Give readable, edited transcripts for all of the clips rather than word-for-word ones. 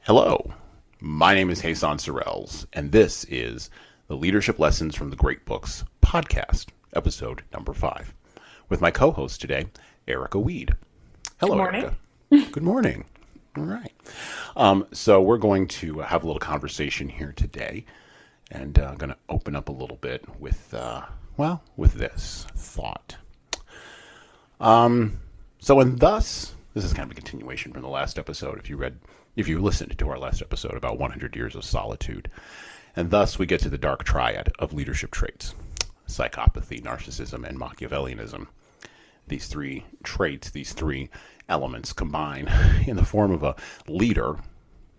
Hello, my name is Jesan Sorrells, and this is the Leadership Lessons from the Great Books podcast, episode number 5, with my co-host today, Erika Weed. Good Hello, morning. Erika. Good morning. All right. So we're going to have a little conversation here today, and I'm going to open up a little bit with, with this thought. This is kind of a continuation from the last episode. If you listened to our last episode about 100 years of solitude, and thus we get to the dark triad of leadership traits: psychopathy, narcissism, and Machiavellianism. These three traits, these three elements combine in the form of a leader,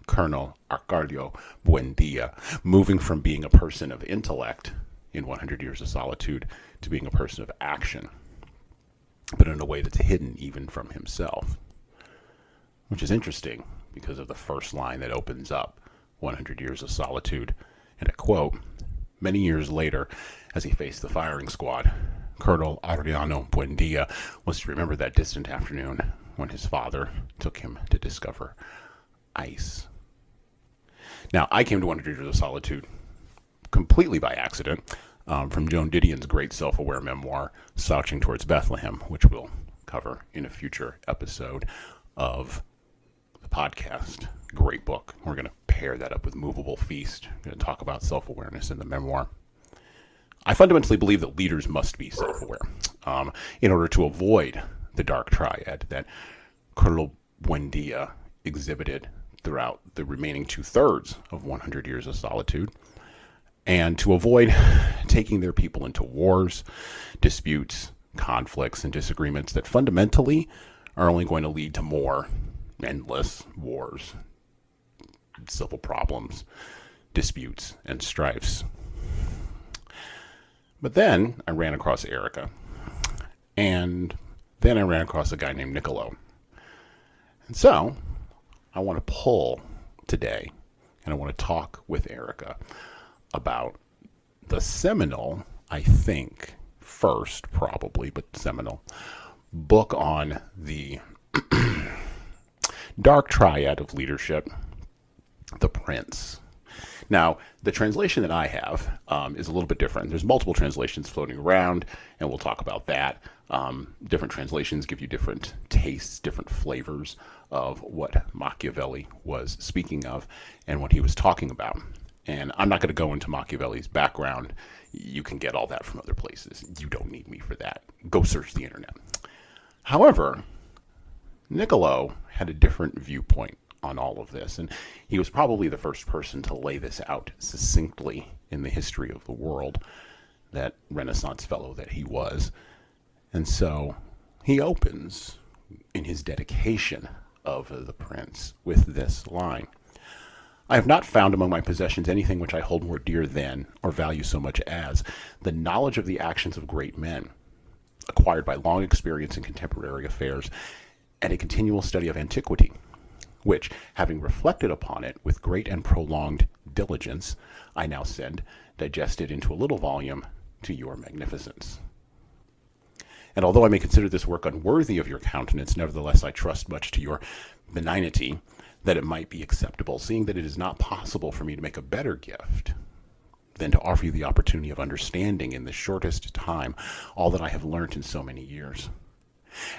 Colonel Arcadio Buendia, moving from being a person of intellect in 100 years of solitude to being a person of action, but in a way that's hidden even from himself. Which is interesting because of the first line that opens up 100 years of solitude. And I quote, "Many years later, as he faced the firing squad, Colonel Adriano Buendia was to remember that distant afternoon when his father took him to discover ice." Now, I came to 100 Years of Solitude completely by accident from Joan Didion's great self-aware memoir, Slouching Towards Bethlehem, which we'll cover in a future episode of the podcast. Great book. We're going to pair that up with Movable Feast. We're going to talk about self-awareness in the memoir. I fundamentally believe that leaders must be self-aware in order to avoid the dark triad that Colonel Buendia exhibited throughout the remaining 2/3 of 100 Years of Solitude, and to avoid taking their people into wars, disputes, conflicts, and disagreements that fundamentally are only going to lead to more endless wars, civil problems, disputes, and strifes. But then I ran across Erika, and then I ran across a guy named Niccolo. And so I want to pull today, and I want to talk with Erika about the seminal, I think, first probably, but seminal book on the dark triad of leadership, The Prince. Now, the translation that I have is a little bit different. There's multiple translations floating around, and we'll talk about that. Different translations give you different tastes, different flavors of what Machiavelli was speaking of and what he was talking about. And I'm not going to go into Machiavelli's background. You can get all that from other places. You don't need me for that. Go search the internet. However, Niccolo had a different viewpoint on all of this, and he was probably the first person to lay this out succinctly in the history of the world, that Renaissance fellow that he was. And so he opens in his dedication of The Prince with this line: "I have not found among my possessions anything which I hold more dear than, or value so much as, the knowledge of the actions of great men, acquired by long experience in contemporary affairs, and a continual study of antiquity, which, having reflected upon it with great and prolonged diligence, I now send, digested into a little volume, to your magnificence. And although I may consider this work unworthy of your countenance, nevertheless I trust much to your benignity, that it might be acceptable, seeing that it is not possible for me to make a better gift than to offer you the opportunity of understanding in the shortest time all that I have learnt in so many years.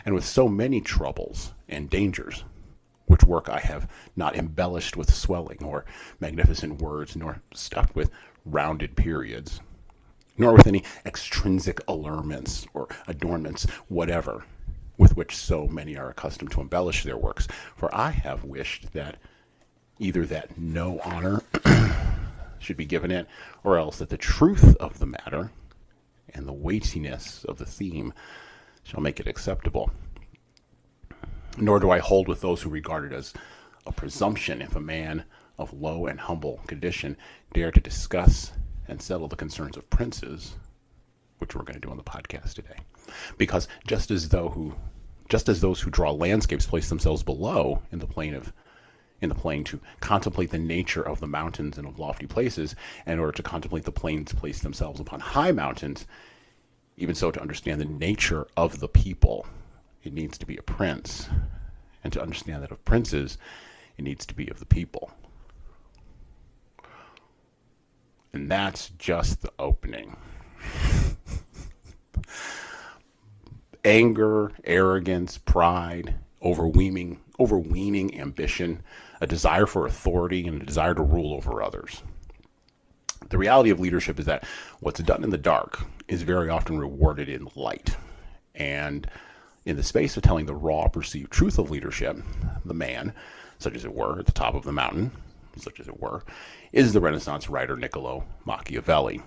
And with so many troubles and dangers, which work I have not embellished with swelling or magnificent words, nor stuffed with rounded periods, nor with any extrinsic allurements or adornments whatever, with which so many are accustomed to embellish their works. For I have wished that either that no honor should be given it, or else that the truth of the matter and the weightiness of the theme shall make it acceptable. Nor do I hold with those who regard it as a presumption if a man of low and humble condition dare to discuss and settle the concerns of princes, which we're going to do on the podcast today. Because just as those who draw landscapes place themselves below in the plain to contemplate the nature of the mountains and of lofty places, and in order to contemplate the plains place themselves upon high mountains, even so to understand the nature of the people, it needs to be a prince. And to understand that of princes, It needs to be of the people. And that's just the opening. Anger, arrogance, pride, overweening ambition, a desire for authority, and a desire to rule over others. The reality of leadership is that what's done in the dark is very often rewarded in light. And in the space of telling the raw, perceived truth of leadership, the man, such as it were, at the top of the mountain, such as it were, is the Renaissance writer Niccolo Machiavelli.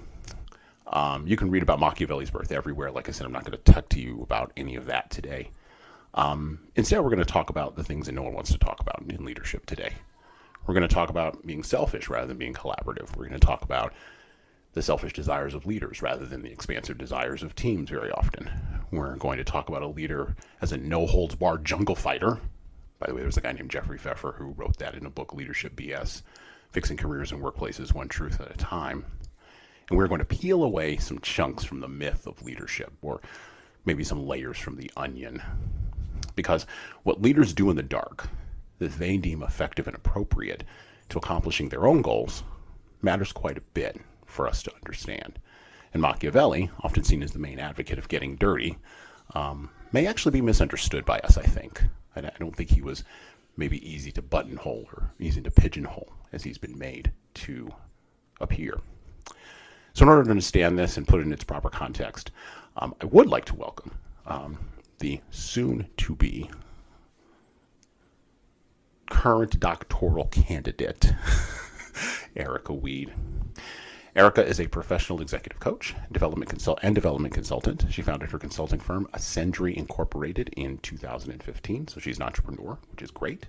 You can read about Machiavelli's birth everywhere. Like I said, I'm not going to talk to you about any of that today. Instead, we're going to talk about the things that no one wants to talk about in leadership today. We're going to talk about being selfish rather than being collaborative. We're going to talk about the selfish desires of leaders rather than the expansive desires of teams very often. We're going to talk about a leader as a no-holds-barred jungle fighter. By the way, there's a guy named Jeffrey Pfeffer who wrote that in a book, Leadership BS, Fixing Careers and Workplaces One Truth at a Time. And we're going to peel away some chunks from the myth of leadership, or maybe some layers from the onion. Because what leaders do in the dark that they deem effective and appropriate to accomplishing their own goals matters quite a bit for us to understand. And Machiavelli, often seen as the main advocate of getting dirty, may actually be misunderstood by us, I think. I don't think he was maybe easy to buttonhole or easy to pigeonhole as he's been made to appear. So in order to understand this and put it in its proper context, I would like to welcome the soon-to-be current doctoral candidate, Erika Weed. Erika is a professional executive coach and development consultant. She founded her consulting firm, Ascendry Incorporated, in 2015. So she's an entrepreneur, which is great.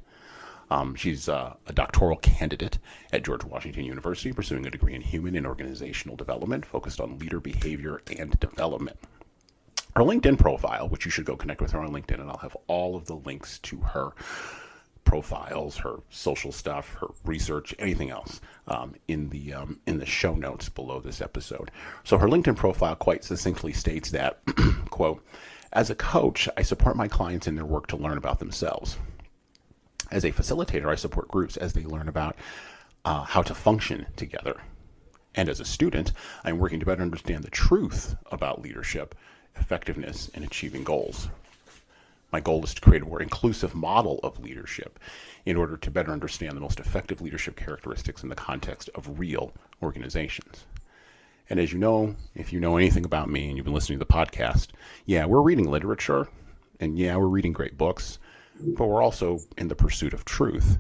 She's a doctoral candidate at George Washington University, pursuing a degree in human and organizational development focused on leader behavior and development. Her LinkedIn profile, which you should go connect with her on LinkedIn, and I'll have all of the links to her profiles, her social stuff, her research, anything else in the show notes below this episode. So her LinkedIn profile quite succinctly states that, quote, "As a coach, I support my clients in their work to learn about themselves. As a facilitator, I support groups as they learn about how to function together. And as a student, I'm working to better understand the truth about leadership, effectiveness, and achieving goals. My goal is to create a more inclusive model of leadership in order to better understand the most effective leadership characteristics in the context of real organizations." And as you know, if you know anything about me and you've been listening to the podcast, yeah, we're reading literature, and yeah, we're reading great books, but we're also in the pursuit of truth,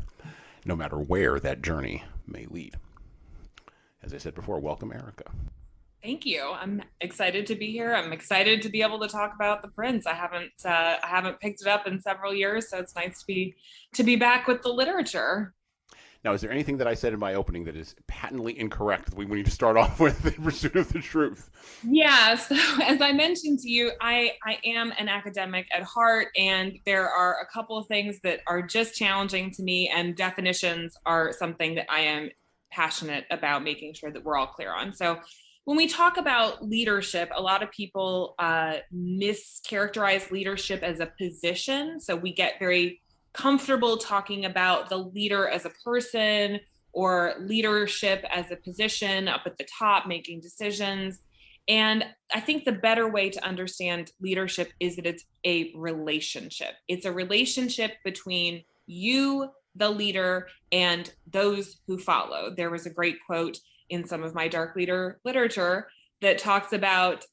no matter where that journey may lead. As I said before, welcome, Erika. Thank you. I'm excited to be here. I'm excited to be able to talk about The Prince. I haven't picked it up in several years, so it's nice to be back with the literature. Now, is there anything that I said in my opening that is patently incorrect that we need to start off with in pursuit of the truth? Yeah, so as I mentioned to you, I am an academic at heart, and there are a couple of things that are just challenging to me, and definitions are something that I am passionate about making sure that we're all clear on. So when we talk about leadership, a lot of people mischaracterize leadership as a position. So we get very comfortable talking about the leader as a person or leadership as a position up at the top making decisions. And I think the better way to understand leadership is that it's a relationship. It's a relationship between you, the leader, and those who follow. There was a great quote in some of my dark leader literature that talks about,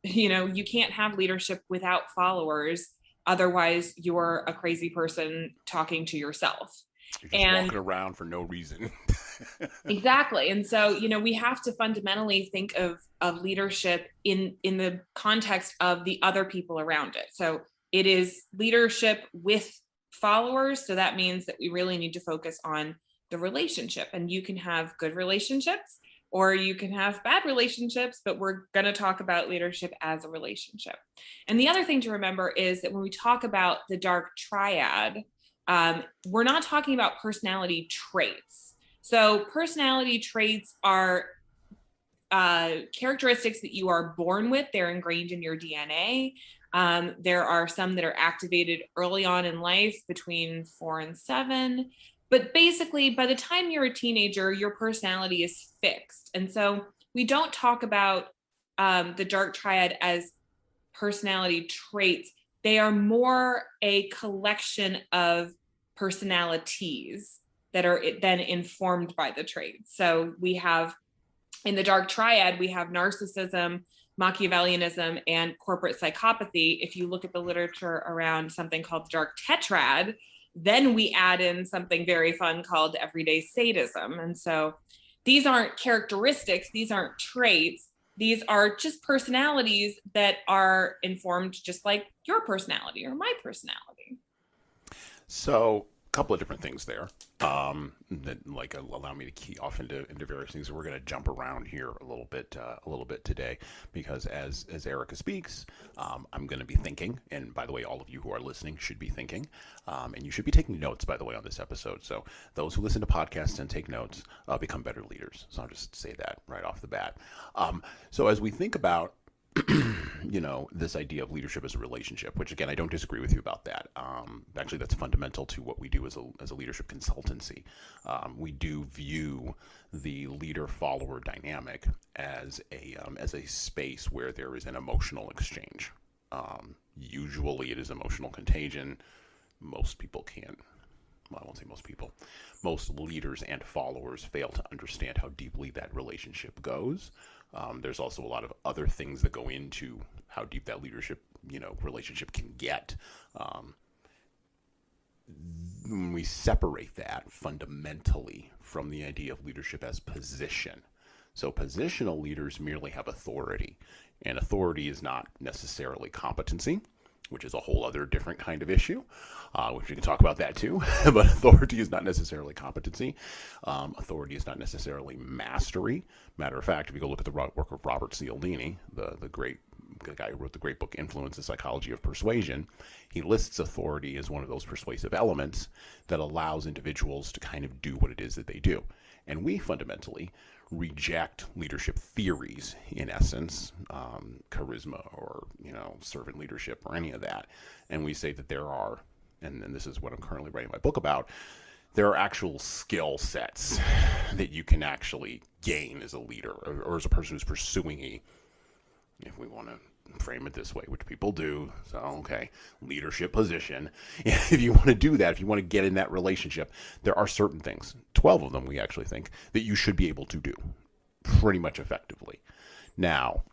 you can't have leadership without followers. Otherwise, you're a crazy person talking to yourself. You're just walking around for no reason. Exactly. And so, we have to fundamentally think of leadership in the context of the other people around it. So it is leadership with followers. So that means that we really need to focus on the relationship, and you can have good relationships or you can have bad relationships, but we're going to talk about leadership as a relationship. And the other thing to remember is that when we talk about the dark triad, we're not talking about personality traits. So personality traits are characteristics that you are born with. They're ingrained in your DNA. There are some that are activated early on in life between 4 and 7. But basically, by the time you're a teenager, your personality is fixed. And so we don't talk about the dark triad as personality traits. They are more a collection of personalities that are then informed by the traits. So we have, in the dark triad, we have narcissism, Machiavellianism, and corporate psychopathy. If you look at the literature around something called the dark tetrad, then we add in something very fun called everyday sadism. And so these aren't characteristics, these aren't traits, these are just personalities that are informed just like your personality or my personality. So, a couple of different things there that like allow me to key off into various things. We're going to jump around here a little bit today, because as Erika speaks, I'm going to be thinking, and by the way, all of you who are listening should be thinking, and you should be taking notes, by the way, on this episode. So those who listen to podcasts and take notes become better leaders. So I'll just say that right off the bat. So as we think about this idea of leadership as a relationship, which again, I don't disagree with you about that. Actually, that's fundamental to what we do as a leadership consultancy. We do view the leader-follower dynamic as a space where there is an emotional exchange. Usually it is emotional contagion. Most people can't. Well, I won't say most people. Most leaders and followers fail to understand how deeply that relationship goes. There's also a lot of other things that go into how deep that leadership, relationship can get. When we separate that fundamentally from the idea of leadership as position. So positional leaders merely have authority, and authority is not necessarily competency, which is a whole other different kind of issue, which we can talk about that too. But authority is not necessarily competency. Authority is not necessarily mastery. Matter of fact, if you go look at the work of Robert Cialdini, the guy who wrote the great book Influence: The Psychology of Persuasion, he lists authority as one of those persuasive elements that allows individuals to kind of do what it is that they do. And we fundamentally reject leadership theories, in essence, charisma or servant leadership or any of that, and we say that there are, and this is what I'm currently writing my book about, there are actual skill sets that you can actually gain as a leader, or as a person who's pursuing if we want to frame it this way, which people do, so okay, leadership position. If you want to do that, if you want to get in that relationship, there are certain things, 12 of them we actually think, that you should be able to do pretty much effectively. Now,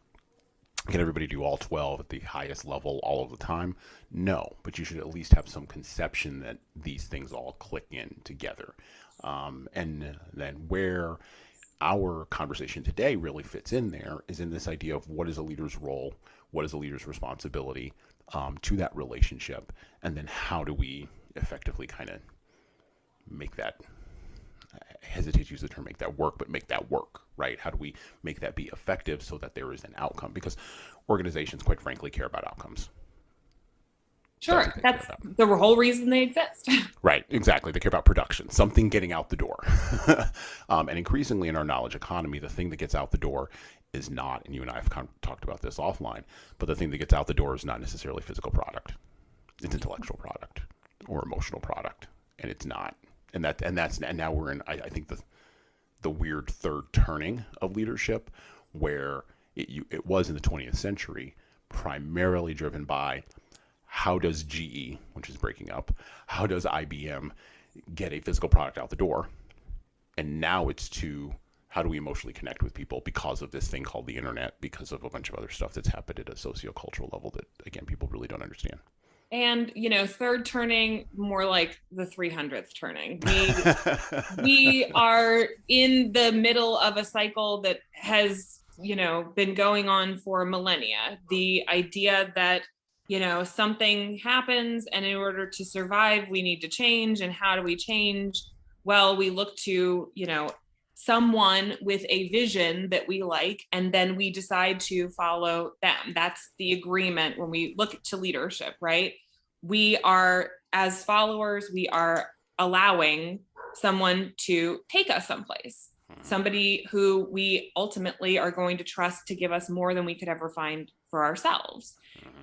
can everybody do all 12 at the highest level all of the time? No, but you should at least have some conception that these things all click in together. And then where our conversation today really fits in there is in this idea of what is a leader's role, what is a leader's responsibility to that relationship, and then how do we effectively kind of make that, I hesitate to use the term make that work, but make that work, right? How do we make that be effective so that there is an outcome? Because organizations, quite frankly, care about outcomes. Sure, that's the whole reason they exist. Right, exactly. They care about production, something getting out the door. And increasingly in our knowledge economy, the thing that gets out the door is not, and you and I have talked about this offline, but the thing that gets out the door is not necessarily physical product. It's intellectual product or emotional product, and it's not. And now we're in, I think, the weird third turning of leadership, where it was in the 20th century primarily driven by how does GE, which is breaking up, how does IBM get a physical product out the door? And now it's to how do we emotionally connect with people because of this thing called the internet, because of a bunch of other stuff that's happened at a sociocultural level that, again, people really don't understand. And, third turning, more like the 300th turning. We are in the middle of a cycle that has, been going on for millennia. The idea that something happens and in order to survive, we need to change. And how do we change? Well, we look to, someone with a vision that we like, and then we decide to follow them. That's the agreement when we look to leadership, right? We are, as followers, we are allowing someone to take us someplace. Somebody who we ultimately are going to trust to give us more than we could ever find for ourselves.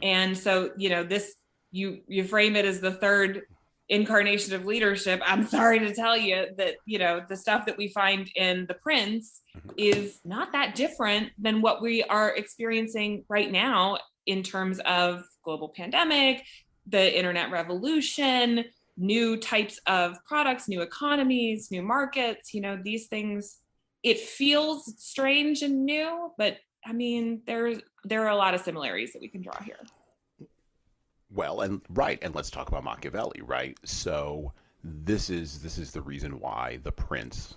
And so, this, you frame it as the third incarnation of leadership, I'm sorry to tell you that, the stuff that we find in The Prince is not that different than what we are experiencing right now in terms of global pandemic, the internet revolution, new types of products, new economies, new markets, these things. It feels strange and new, but I mean, there are a lot of similarities that we can draw here. Well, and let's talk about Machiavelli, right? So this is the reason why The Prince,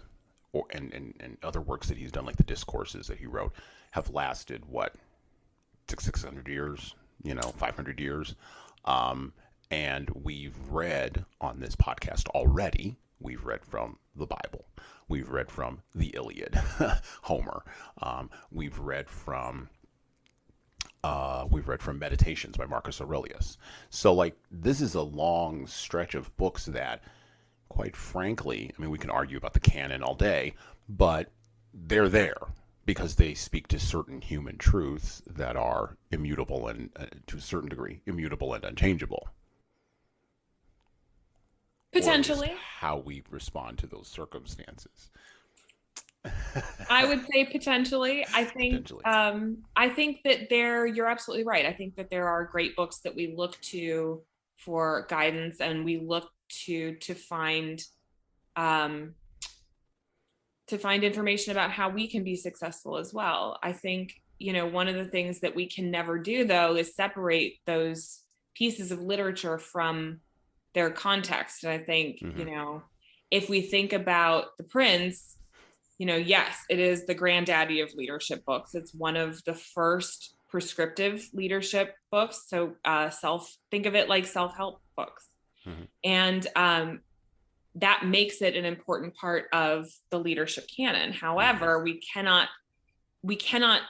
and other works that he's done, like the discourses that he wrote, have lasted what, 600 years, 500 years, and we've read on this podcast already. We've read from the Bible. We've read from the Iliad, Homer. We've read from Meditations by Marcus Aurelius. So, like, this is a long stretch of books that, quite frankly, I mean, we can argue about the canon all day, but they're there because they speak to certain human truths that are immutable and, to a certain degree, immutable and unchangeable. Potentially. How we respond to those circumstances. I would say potentially. I think that you're absolutely right. I think that there are great books that we look to for guidance, and we look to find information about how we can be successful as well. I think, one of the things that we can never do, though, is separate those pieces of literature from their context. And I think, if we think about The Prince, yes, it is the granddaddy of leadership books. It's one of the first prescriptive leadership books. So think of it like self-help books. And that makes it an important part of the leadership canon. However, we cannot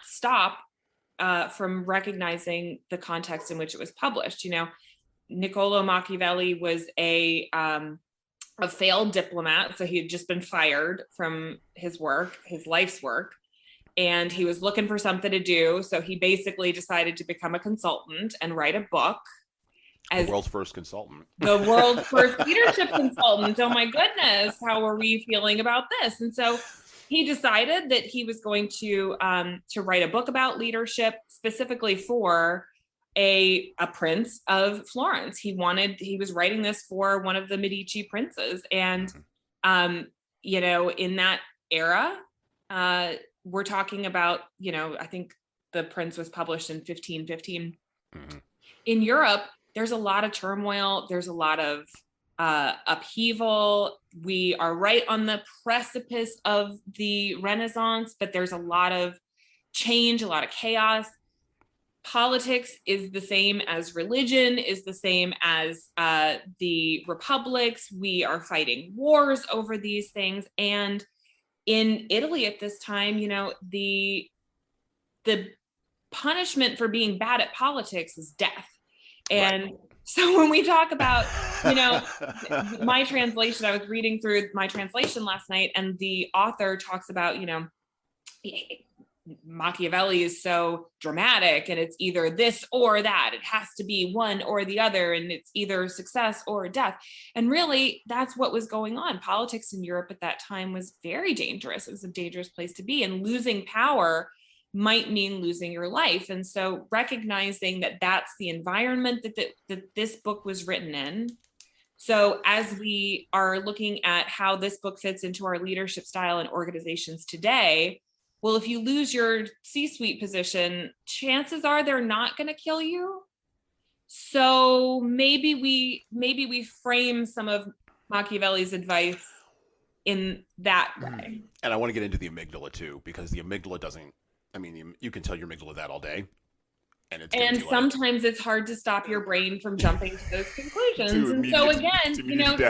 stop from recognizing the context in which it was published. Niccolo Machiavelli was a failed diplomat. So he had just been fired from his life's work, and he was looking for something to do. So he basically decided to become a consultant and write a book. As the world's first consultant. The world's first leadership consultant. Oh my goodness, how are we feeling about this? And so he decided that he was going to write a book about leadership, specifically for a prince of Florence. He was writing this for one of the Medici princes. And, in that era, we're talking about, I think The Prince was published in 1515. In Europe, there's a lot of turmoil. There's a lot of upheaval. We are right on the precipice of the Renaissance, but there's a lot of change, a lot of chaos. Politics is the same as religion, is the same as the republics. We are fighting wars over these things. And in Italy at this time, the punishment for being bad at politics is death. And right. So when we talk about, my translation, I was reading through my translation last night, and the author talks about, Machiavelli is so dramatic, and it's either this or that. It has to be one or the other, and it's either success or death. And really, that's what was going on. Politics in Europe at that time was very dangerous. It was a dangerous place to be, and losing power might mean losing your life. And so recognizing that that's the environment that this book was written in. So as we are looking at how this book fits into our leadership style and organizations today, well, if you lose your C-suite position, chances are they're not going to kill you. So maybe we frame some of Machiavelli's advice in that way. And I want to get into the amygdala too, because the amygdala doesn't, you can tell your amygdala that all day. And sometimes it's hard to stop your brain from jumping to those conclusions. And so again,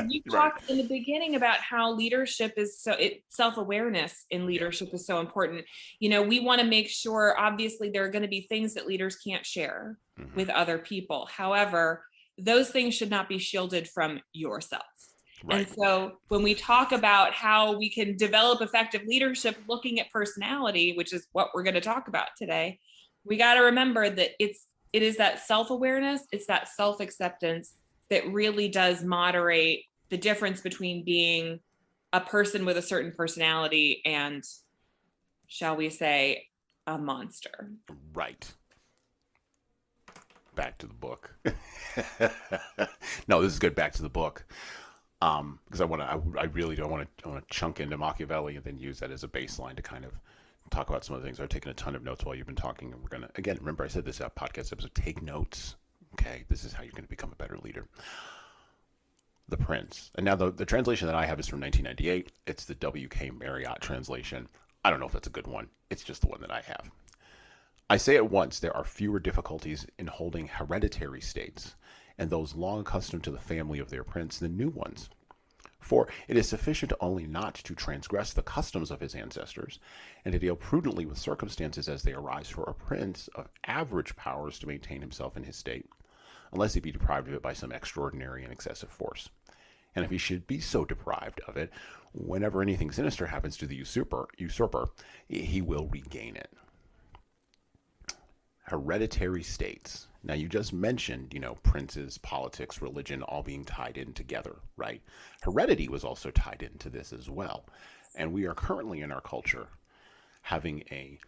you talked in the beginning about how leadership is self-awareness in leadership is so important. We want to make sure, obviously, there are going to be things that leaders can't share with other people. However, those things should not be shielded from yourself. Right. And so when we talk about how we can develop effective leadership looking at personality, which is what we're going to talk about today, we got to remember that it is that self-awareness, it's that self-acceptance, that really does moderate the difference between being a person with a certain personality and, shall we say, a monster. Right. Back to the book. No, this is good. Back to the book. Because I really do. I want to chunk into Machiavelli and then use that as a baseline to kind of talk about some of the things. I've taken a ton of notes while you've been talking, and we're gonna, again, remember I said this podcast episode, take notes. Okay, this is how you're going to become a better leader. The Prince, and now the translation that I have is from 1998. It's the W.K. Marriott translation. I don't know if that's a good one. It's just the one that I have. I say at once, there are fewer difficulties in holding hereditary states and those long accustomed to the family of their prince than new ones. For it is sufficient only not to transgress the customs of his ancestors, and to deal prudently with circumstances as they arise for a prince of average powers to maintain himself in his state, unless he be deprived of it by some extraordinary and excessive force. And if he should be so deprived of it, whenever anything sinister happens to the usurper, he will regain it. Hereditary states. Now, you just mentioned, princes, politics, religion, all being tied in together, right? Heredity was also tied into this as well. And we are currently in our culture having a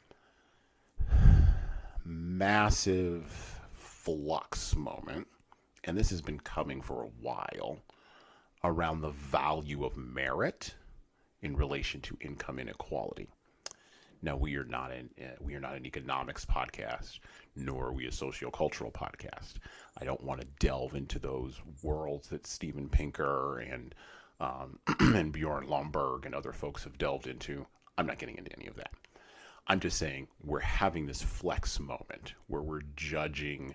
massive flux moment, and this has been coming for a while, around the value of merit in relation to income inequality. Now, we are not an economics podcast, nor are we a sociocultural podcast. I don't want to delve into those worlds that Steven Pinker and and Bjorn Lomborg and other folks have delved into. I'm not getting into any of that. I'm just saying we're having this flex moment where we're judging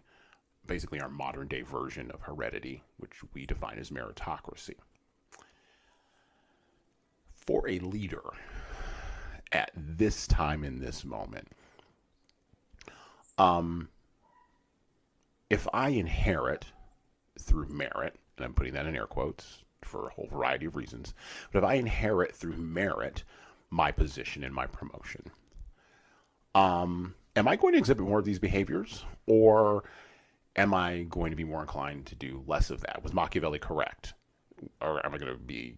basically our modern day version of heredity, which we define as meritocracy. For a leader at this time in this moment, if I inherit through merit, and I'm putting that in air quotes for a whole variety of reasons, but if I inherit through merit my position and my promotion, am I going to exhibit more of these behaviors, or am I going to be more inclined to do less of that? Was Machiavelli correct? Or am I going to be,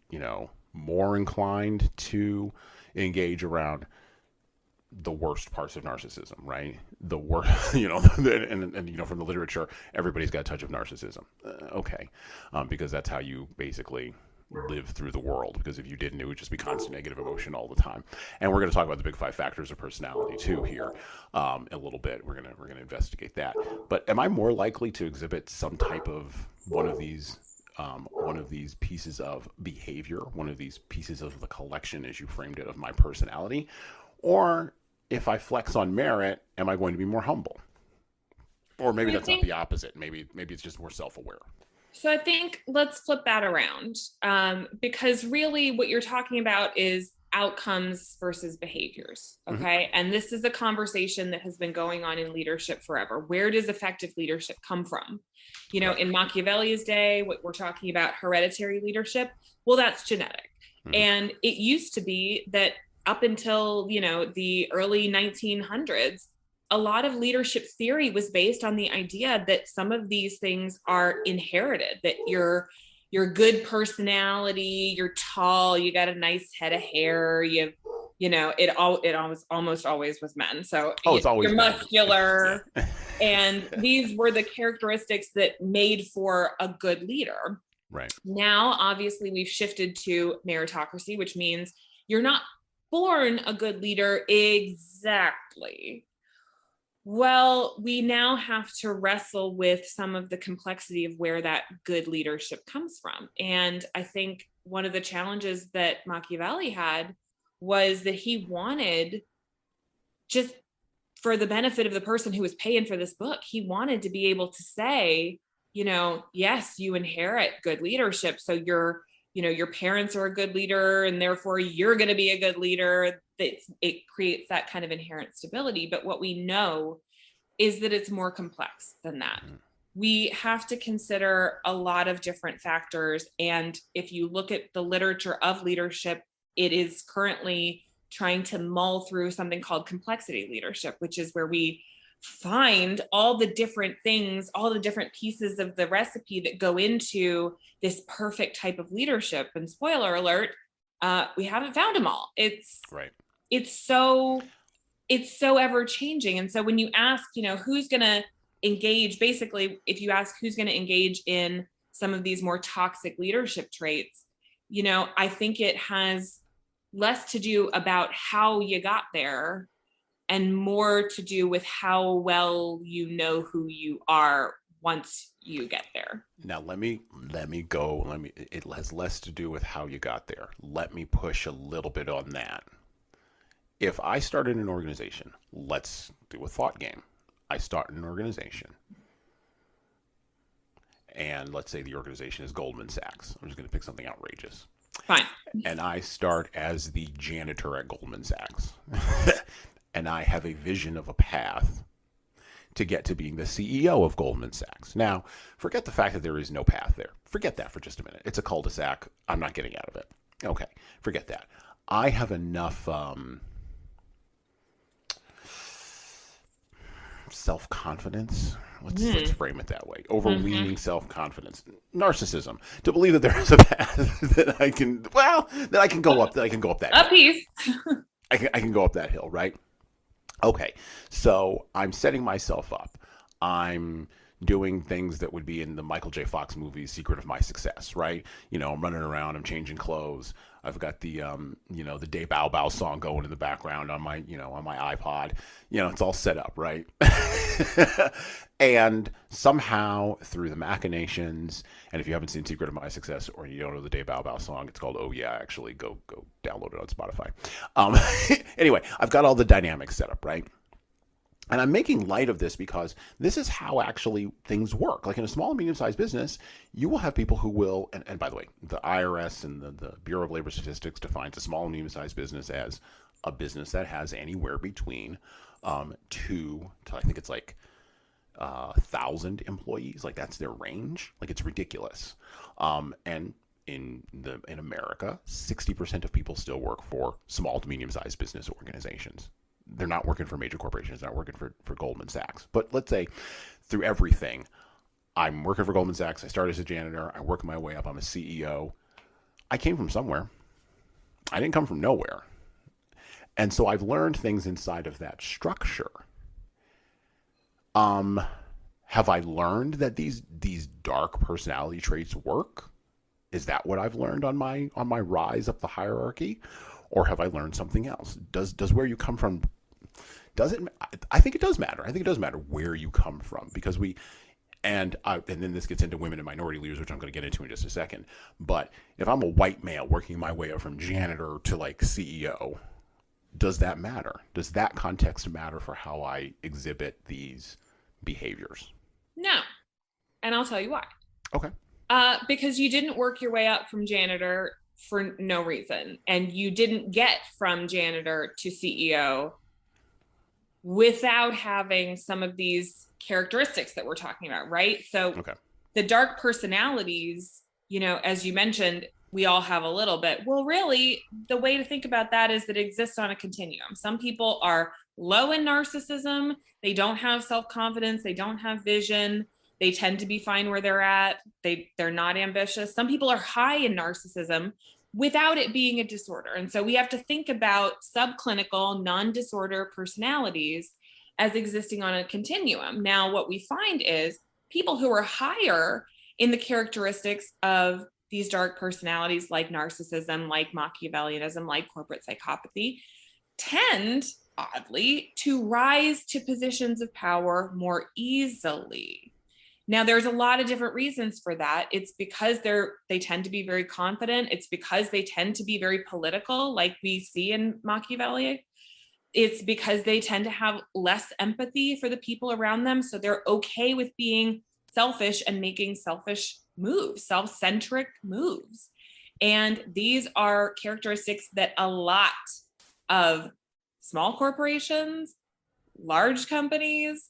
more inclined to engage around the worst parts of narcissism, right? The worst, and from the literature, everybody's got a touch of narcissism. Okay. Because that's how you basically live through the world, because if you didn't, it would just be constant negative emotion all the time. And we're going to talk about the big 5 factors of personality too here a little bit. We're going to investigate that. But am I more likely to exhibit some type of one of these pieces of behavior, one of these pieces of the collection, as you framed it, of my personality? Or if I flex on merit, am I going to be more humble? Or maybe that's not the opposite. Maybe it's just more self-aware. So I think let's flip that around, because really what you're talking about is outcomes versus behaviors. Okay. Mm-hmm. And this is a conversation that has been going on in leadership forever. Where does effective leadership come from? Right. In Machiavelli's day, what we're talking about, hereditary leadership, well, that's genetic. Mm-hmm. And it used to be that up until, the early 1900s, a lot of leadership theory was based on the idea that some of these things are inherited, that your good personality, you're tall, you got a nice head of hair, it almost always was men. So it's always you're muscular. Yeah. And these were the characteristics that made for a good leader. Right. Now, obviously, we've shifted to meritocracy, which means you're not born a good leader exactly. Well, we now have to wrestle with some of the complexity of where that good leadership comes from. And I think one of the challenges that Machiavelli had was that he wanted, just for the benefit of the person who was paying for this book, he wanted to be able to say, yes, you inherit good leadership. So your parents are a good leader, and therefore you're going to be a good leader. It creates that kind of inherent stability. But what we know is that it's more complex than that. Mm-hmm. We have to consider a lot of different factors. And if you look at the literature of leadership, it is currently trying to mull through something called complexity leadership, which is where we find all the different things, all the different pieces of the recipe that go into this perfect type of leadership. And spoiler alert, we haven't found them all. Right. It's so ever changing. And so when you ask, who's going to engage, basically, if you ask who's going to engage in some of these more toxic leadership traits, I think it has less to do about how you got there and more to do with how well you know who you are once you get there. Now it has less to do with how you got there. Let me push a little bit on that. If I started an organization, let's do a thought game. I start an organization, and let's say the organization is Goldman Sachs. I'm just going to pick something outrageous. Fine. And I start as the janitor at Goldman Sachs. And I have a vision of a path to get to being the CEO of Goldman Sachs. Now, forget the fact that there is no path there. Forget that for just a minute. It's a cul-de-sac. I'm not getting out of it. Okay, forget that. I have enough self-confidence. Let's frame it that way. Overweening self-confidence, narcissism, to believe that there is a path that I can go up. That I can go up that hill. Piece. I can go up that hill, right? Okay, so I'm setting myself up. I'm doing things that would be in the Michael J. Fox movie Secret of My Success, right? I'm running around, I'm changing clothes. I've got the the Day Bow Bow song going in the background on my iPod. It's all set up, right? And somehow through the machinations, and if you haven't seen Secret of My Success or you don't know the Day Bow Bow song, it's called Oh Yeah, actually go download it on Spotify. Anyway, I've got all the dynamics set up, right? And I'm making light of this because this is how actually things work. Like in a small and medium-sized business, you will have people who will, and by the way, the IRS and the Bureau of Labor Statistics defines a small and medium-sized business as a business that has anywhere between 2 to, I think it's like 1,000 employees. Like that's their range. Like it's ridiculous. And in America, 60% of people still work for small to medium-sized business organizations. They're not working for major corporations. They're not working for Goldman Sachs. But let's say through everything, I'm working for Goldman Sachs. I started as a janitor. I work my way up. I'm a CEO. I came from somewhere. I didn't come from nowhere. And so I've learned things inside of that structure. Have I learned that these dark personality traits work? Is that what I've learned on my rise up the hierarchy? Or have I learned something else? Does where you come from, does it? I think it does matter. I think it does matter where you come from, because and then this gets into women and minority leaders, which I'm going to get into in just a second. But if I'm a white male working my way up from janitor to like CEO, does that matter? Does that context matter for how I exhibit these behaviors? No. And I'll tell you why. Okay. Because you didn't work your way up from janitor for no reason. And you didn't get from janitor to CEO without having some of these characteristics that we're talking about, right? So the dark personalities, as you mentioned, we all have a little bit. Well, really, the way to think about that is that it exists on a continuum. Some people are low in narcissism. They don't have self-confidence. They don't have vision. They tend to be fine where they're at. They're not ambitious. Some people are high in narcissism without it being a disorder. And so we have to think about subclinical, non-disorder personalities as existing on a continuum. Now, what we find is people who are higher in the characteristics of these dark personalities, like narcissism, like Machiavellianism, like corporate psychopathy, tend, oddly, to rise to positions of power more easily. Now, there's a lot of different reasons for that. It's because they tend to be very confident. It's because they tend to be very political, like we see in Machiavelli. It's because they tend to have less empathy for the people around them. So they're okay with being selfish and making selfish moves, self-centric moves. And these are characteristics that a lot of small corporations, large companies,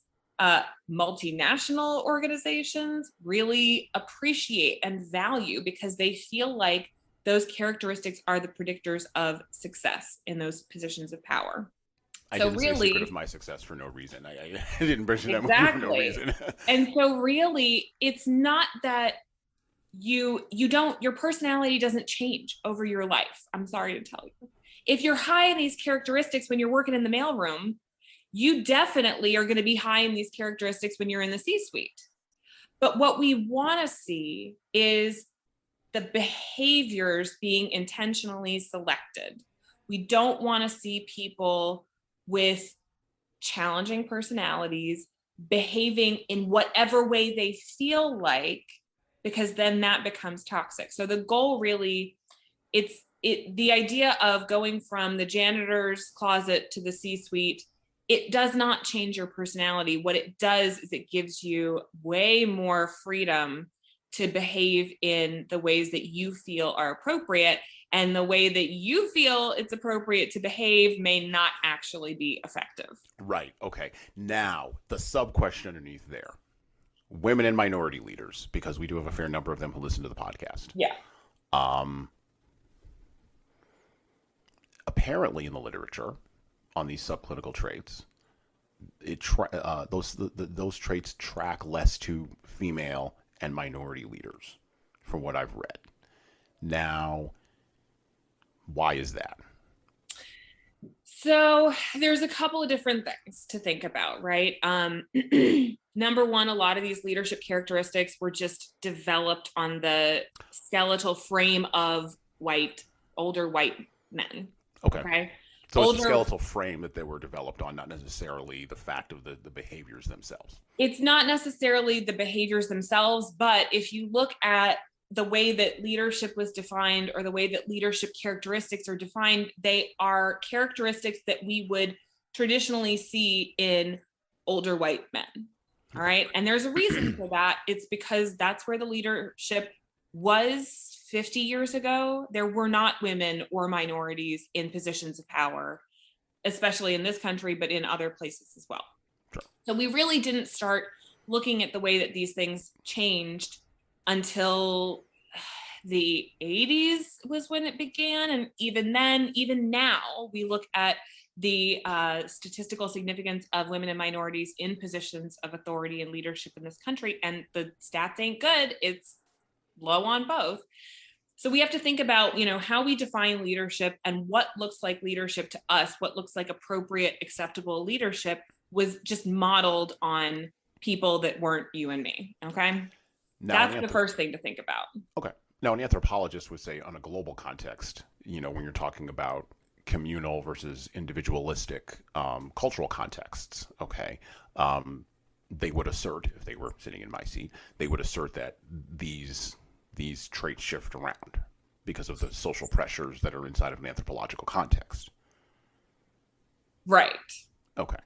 multinational organizations really appreciate and value, because they feel like those characteristics are the predictors of success in those positions of power. I So didn't say secret really, of my success for no reason. I didn't mention that movie for no exactly. reason. And so really, it's not that you don't, your personality doesn't change over your life. I'm sorry to tell you. If you're high in these characteristics when you're working in the mailroom, you definitely are going to be high in these characteristics when you're in the C-suite. But what we want to see is the behaviors being intentionally selected. We don't want to see people with challenging personalities behaving in whatever way they feel like, because then that becomes toxic. So the goal really, the idea of going from the janitor's closet to the C-suite, it does not change your personality. What it does is it gives you way more freedom to behave in the ways that you feel are appropriate, and the way that you feel it's appropriate to behave may not actually be effective. Right. Okay. Now, the sub question underneath there: women and minority leaders, because we do have a fair number of them who listen to the podcast. Yeah. Apparently, in the literature on these subclinical traits, those traits track less to female and minority leaders, from what I've read. Now, why is that? So there's a couple of different things to think about, right? Number one, a lot of these leadership characteristics were just developed on the skeletal frame of older white men. Okay. So it's the skeletal frame that they were developed on, not necessarily the fact of the behaviors themselves. It's not necessarily the behaviors themselves, but if you look at the way that leadership was defined, or the way that leadership characteristics are defined, they are characteristics that we would traditionally see in older white men. All right. And there's a reason for that. It's because that's where the leadership was 50 years ago. There were not women or minorities in positions of power, especially in this country, but in other places as well. Sure. So we really didn't start looking at the way that these things changed until the 80s was when it began. And even then, even now, we look at the statistical significance of women and minorities in positions of authority and leadership in this country, and the stats ain't good. It's low on both. So we have to think about, how we define leadership and what looks like leadership to us, what looks like appropriate, acceptable leadership was just modeled on people that weren't you and me. Okay. Now, that's the first thing to think about. Okay. Now, an anthropologist would say on a global context, when you're talking about communal versus individualistic cultural contexts, okay, they would assert, if they were sitting in my seat, they would assert that these traits shift around because of the social pressures that are inside of an anthropological context. Right. Okay.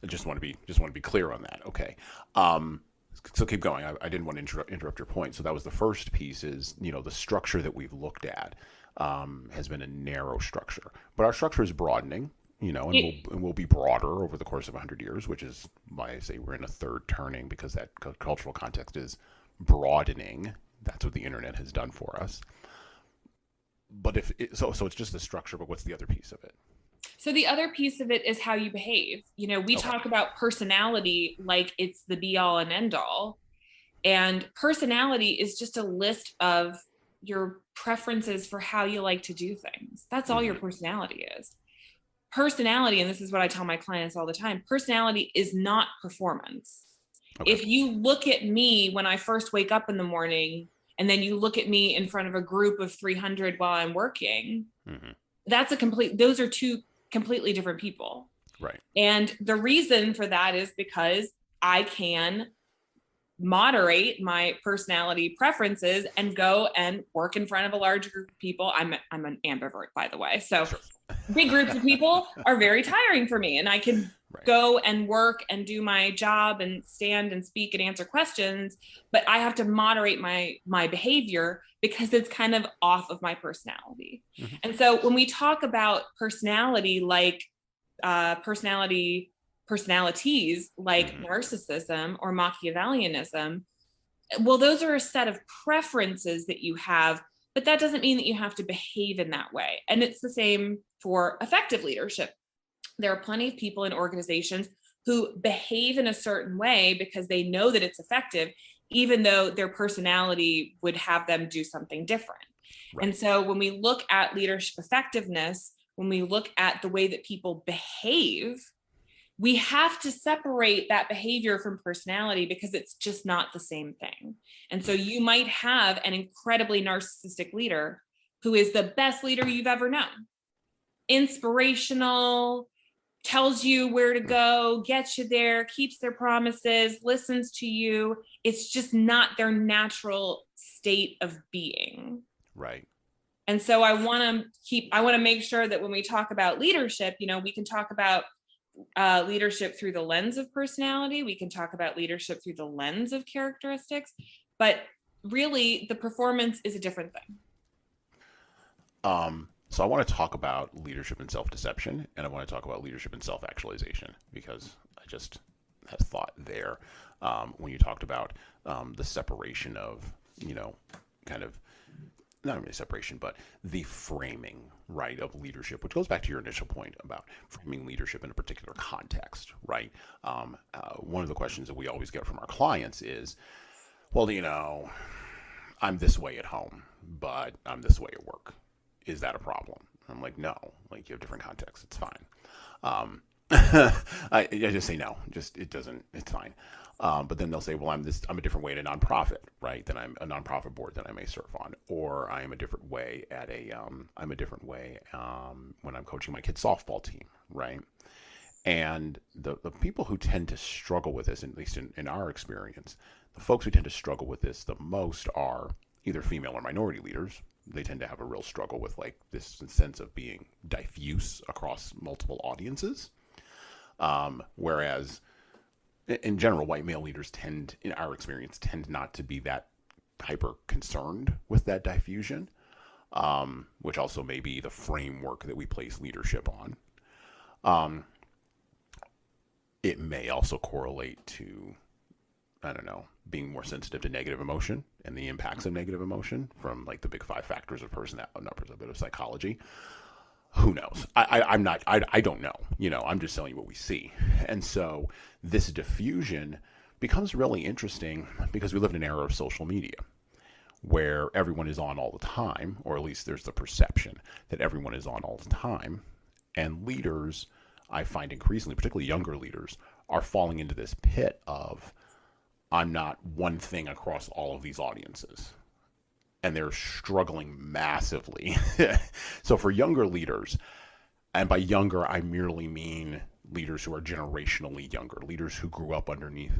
I just want to be clear on that. Okay. So keep going. I didn't want to interrupt your point. So that was the first piece is, the structure that we've looked at has been a narrow structure. But our structure is broadening, and we'll be broader over the course of 100 years, which is why I say we're in a third turning, because that cultural context is broadening. That's what the internet has done for us. But so it's just the structure, but what's the other piece of it? So the other piece of it is how you behave. We talk about personality like it's the be all and end all. And personality is just a list of your preferences for how you like to do things. That's all your personality is. Personality, and this is what I tell my clients all the time, personality is not performance. Okay. If you look at me when I first wake up in the morning, and then you look at me in front of a group of 300 while I'm working, those are two completely different people. Right. And the reason for that is because I can moderate my personality preferences and go and work in front of a large group of people. I'm an ambivert, by the way. So sure. Big groups of people are very tiring for me, and I can go and work and do my job and stand and speak and answer questions, but I have to moderate my behavior because it's kind of off of my personality. Mm-hmm. And so when we talk about personality, like personalities like narcissism or Machiavellianism, well, those are a set of preferences that you have, but that doesn't mean that you have to behave in that way. And it's the same for effective leadership. There are plenty of people in organizations who behave in a certain way because they know that it's effective, even though their personality would have them do something different. Right. And so when we look at leadership effectiveness, when we look at the way that people behave, we have to separate that behavior from personality because it's just not the same thing. And so you might have an incredibly narcissistic leader who is the best leader you've ever known. Inspirational, tells you where to go, gets you there, keeps their promises, listens to you. It's just not their natural state of being. Right. And so I want to make sure that when we talk about leadership, we can talk about leadership through the lens of personality. We can talk about leadership through the lens of characteristics, but really the performance is a different thing. So I want to talk about leadership and self-deception, and I want to talk about leadership and self-actualization, because I just had a thought there when you talked about the separation of, kind of, not really separation, but the framing, right, of leadership, which goes back to your initial point about framing leadership in a particular context, right? One of the questions that we always get from our clients is, well, I'm this way at home, but I'm this way at work. Is that a problem? I'm like, no, like you have different contexts. It's fine. I just say no, it's fine. But then they'll say, well, I'm a different way at a nonprofit, right? Than I'm a nonprofit board that I may serve on, or I'm a different way at when I'm coaching my kids' softball team, right? And the people who tend to struggle with this, at least in our experience, the folks who tend to struggle with this the most are either female or minority leaders. They tend to have a real struggle with like this sense of being diffuse across multiple audiences. Whereas in general, white male leaders in our experience, tend not to be that hyper concerned with that diffusion, which also may be the framework that we place leadership on. It may also correlate to, I don't know, being more sensitive to negative emotion and the impacts of negative emotion from like the big 5 factors of of psychology. Who knows? I don't know. I'm just telling you what we see. And so this diffusion becomes really interesting because we live in an era of social media where everyone is on all the time, or at least there's the perception that everyone is on all the time. And leaders, I find increasingly, particularly younger leaders, are falling into this pit of, I'm not one thing across all of these audiences. And they're struggling massively. So for younger leaders, and by younger, I merely mean leaders who are generationally younger, leaders who grew up underneath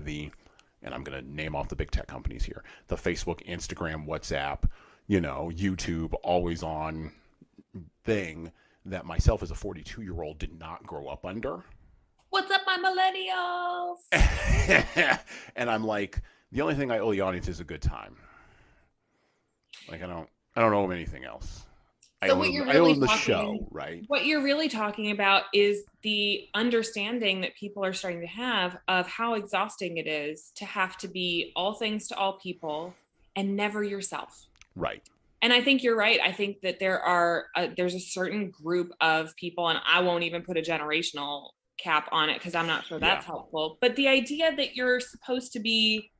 and I'm going to name off the big tech companies here, the Facebook, Instagram, WhatsApp, YouTube, always on thing that myself as a 42-year-old did not grow up under. What's up, my millennials? And I'm like, the only thing I owe the audience is a good time. Like I don't owe them anything else. So I owe them the show, right? What you're really talking about is the understanding that people are starting to have of how exhausting it is to have to be all things to all people and never yourself. Right. And I think you're right. I think that there's a certain group of people, and I won't even put a generational cap on it because I'm not sure that's helpful. But the idea that you're supposed to be,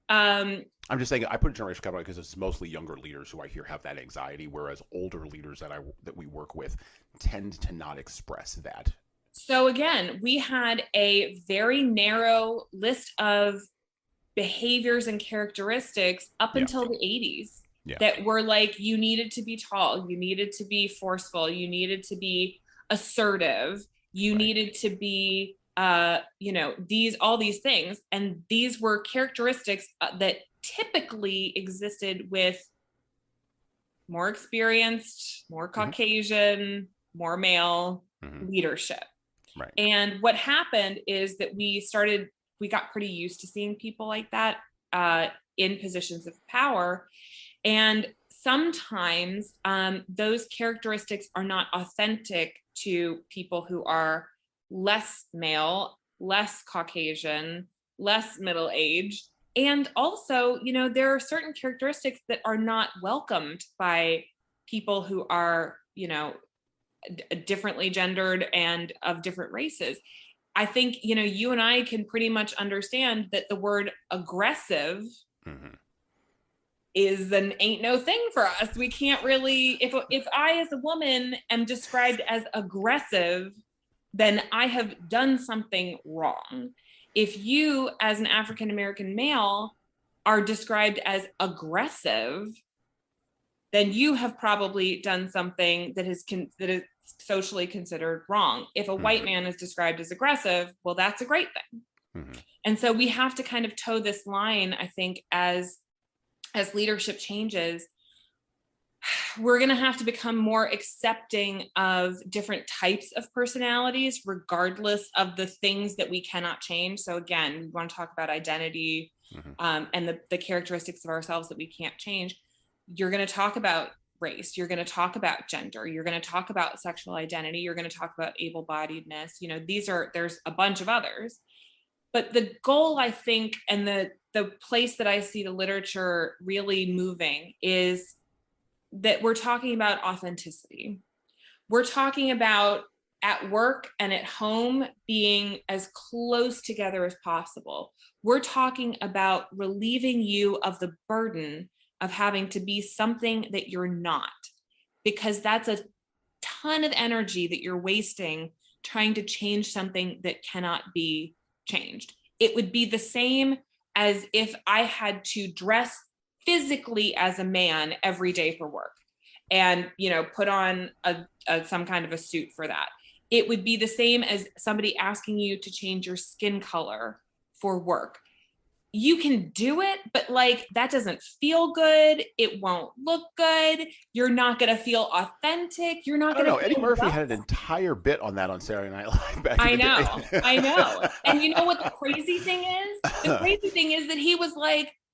I'm just saying I put a generational cap on it because it's mostly younger leaders who I hear have that anxiety, whereas older leaders that we work with tend to not express that. So again, we had a very narrow list of behaviors and characteristics up until the 80s. That were like, you needed to be tall, you needed to be forceful, you needed to be assertive, you needed to be, all these things. And these were characteristics that typically existed with more experienced, more Caucasian, more male leadership. Right. And what happened is that we got pretty used to seeing people like that in positions of power. And sometimes those characteristics are not authentic to people who are less male, less Caucasian, less middle-aged. And also, there are certain characteristics that are not welcomed by people who are, differently gendered and of different races. I think, you and I can pretty much understand that the word aggressive is an ain't no thing for us. We can't really, if I as a woman am described as aggressive, then I have done something wrong. If you as an African American male are described as aggressive, then you have probably done something that is socially considered wrong. If a white man is described as aggressive, well, that's a great thing. And so we have to kind of toe this line, I think, as leadership changes. We're going to have to become more accepting of different types of personalities, regardless of the things that we cannot change. So again, we want to talk about identity and the characteristics of ourselves that we can't change. You're going to talk about race. You're going to talk about gender. You're going to talk about sexual identity. You're going to talk about able-bodiedness. There's a bunch of others. But the goal, I think, and the place that I see the literature really moving is that we're talking about authenticity. We're talking about at work and at home being as close together as possible. We're talking about relieving you of the burden of having to be something that you're not, because that's a ton of energy that you're wasting trying to change something that cannot be changed. It would be the same as if I had to dress physically as a man every day for work and, put on some kind of a suit for that. It would be the same as somebody asking you to change your skin color for work. You can do it, but that doesn't feel good. It won't look good. You're not going to feel authentic. You're not going to feel Eddie Murphy well. had an entire bit on that on Saturday Night Live back in the day. I know. And you know what the crazy thing is? The crazy thing is that he was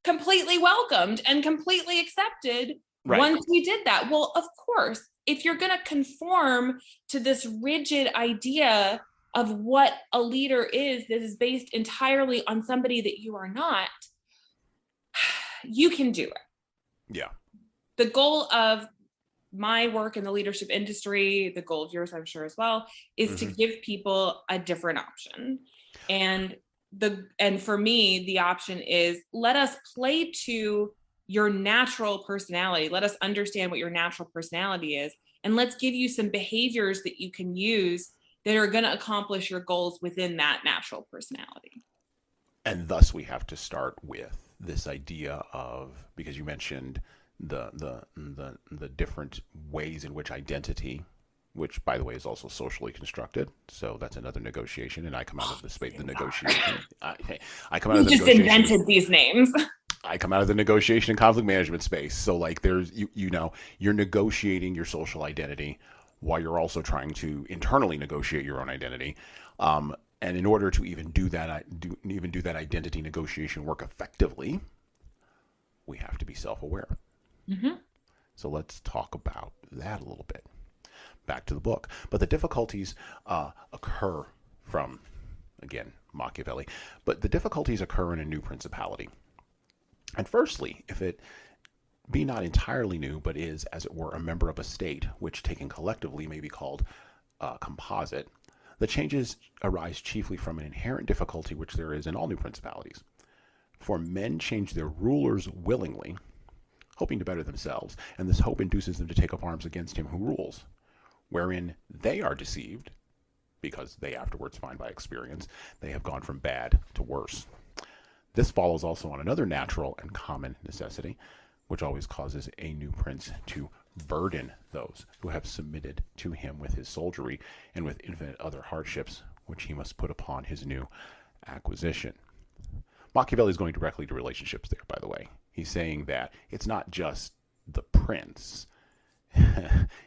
completely welcomed and completely accepted once he did that. Well, of course, if you're going to conform to this rigid idea of what a leader is that is based entirely on somebody that you are not, you can do it. Yeah. The goal of my work in the leadership industry, the goal of yours, I'm sure as well, is to give people a different option. And for me, the option is, let us play to your natural personality. Let us understand what your natural personality is. And let's give you some behaviors that you can use that are going to accomplish your goals within that natural personality. And thus we have to start with this idea of, because you mentioned the different ways in which identity, which by the way is also socially constructed, so that's another negotiation, and I come out of the space, the negotiation. I come out of the just invented these names. I come out of the negotiation and conflict management space. So there's you're negotiating your social identity while you're also trying to internally negotiate your own identity. And in order to even do that identity negotiation work effectively, we have to be self-aware. So let's talk about that a little bit. Back to the book. But the difficulties occur from, again, Machiavelli, but the difficulties occur in a new principality. And firstly, if it be not entirely new, but is, as it were, a member of a state, which taken collectively may be called composite, the changes arise chiefly from an inherent difficulty which there is in all new principalities. For men change their rulers willingly, hoping to better themselves, and this hope induces them to take up arms against him who rules, wherein they are deceived, because they afterwards find by experience they have gone from bad to worse. This follows also on another natural and common necessity, which always causes a new prince to burden those who have submitted to him with his soldiery and with infinite other hardships, which he must put upon his new acquisition. Machiavelli is going directly to relationships there, by the way. He's saying that it's not just the prince,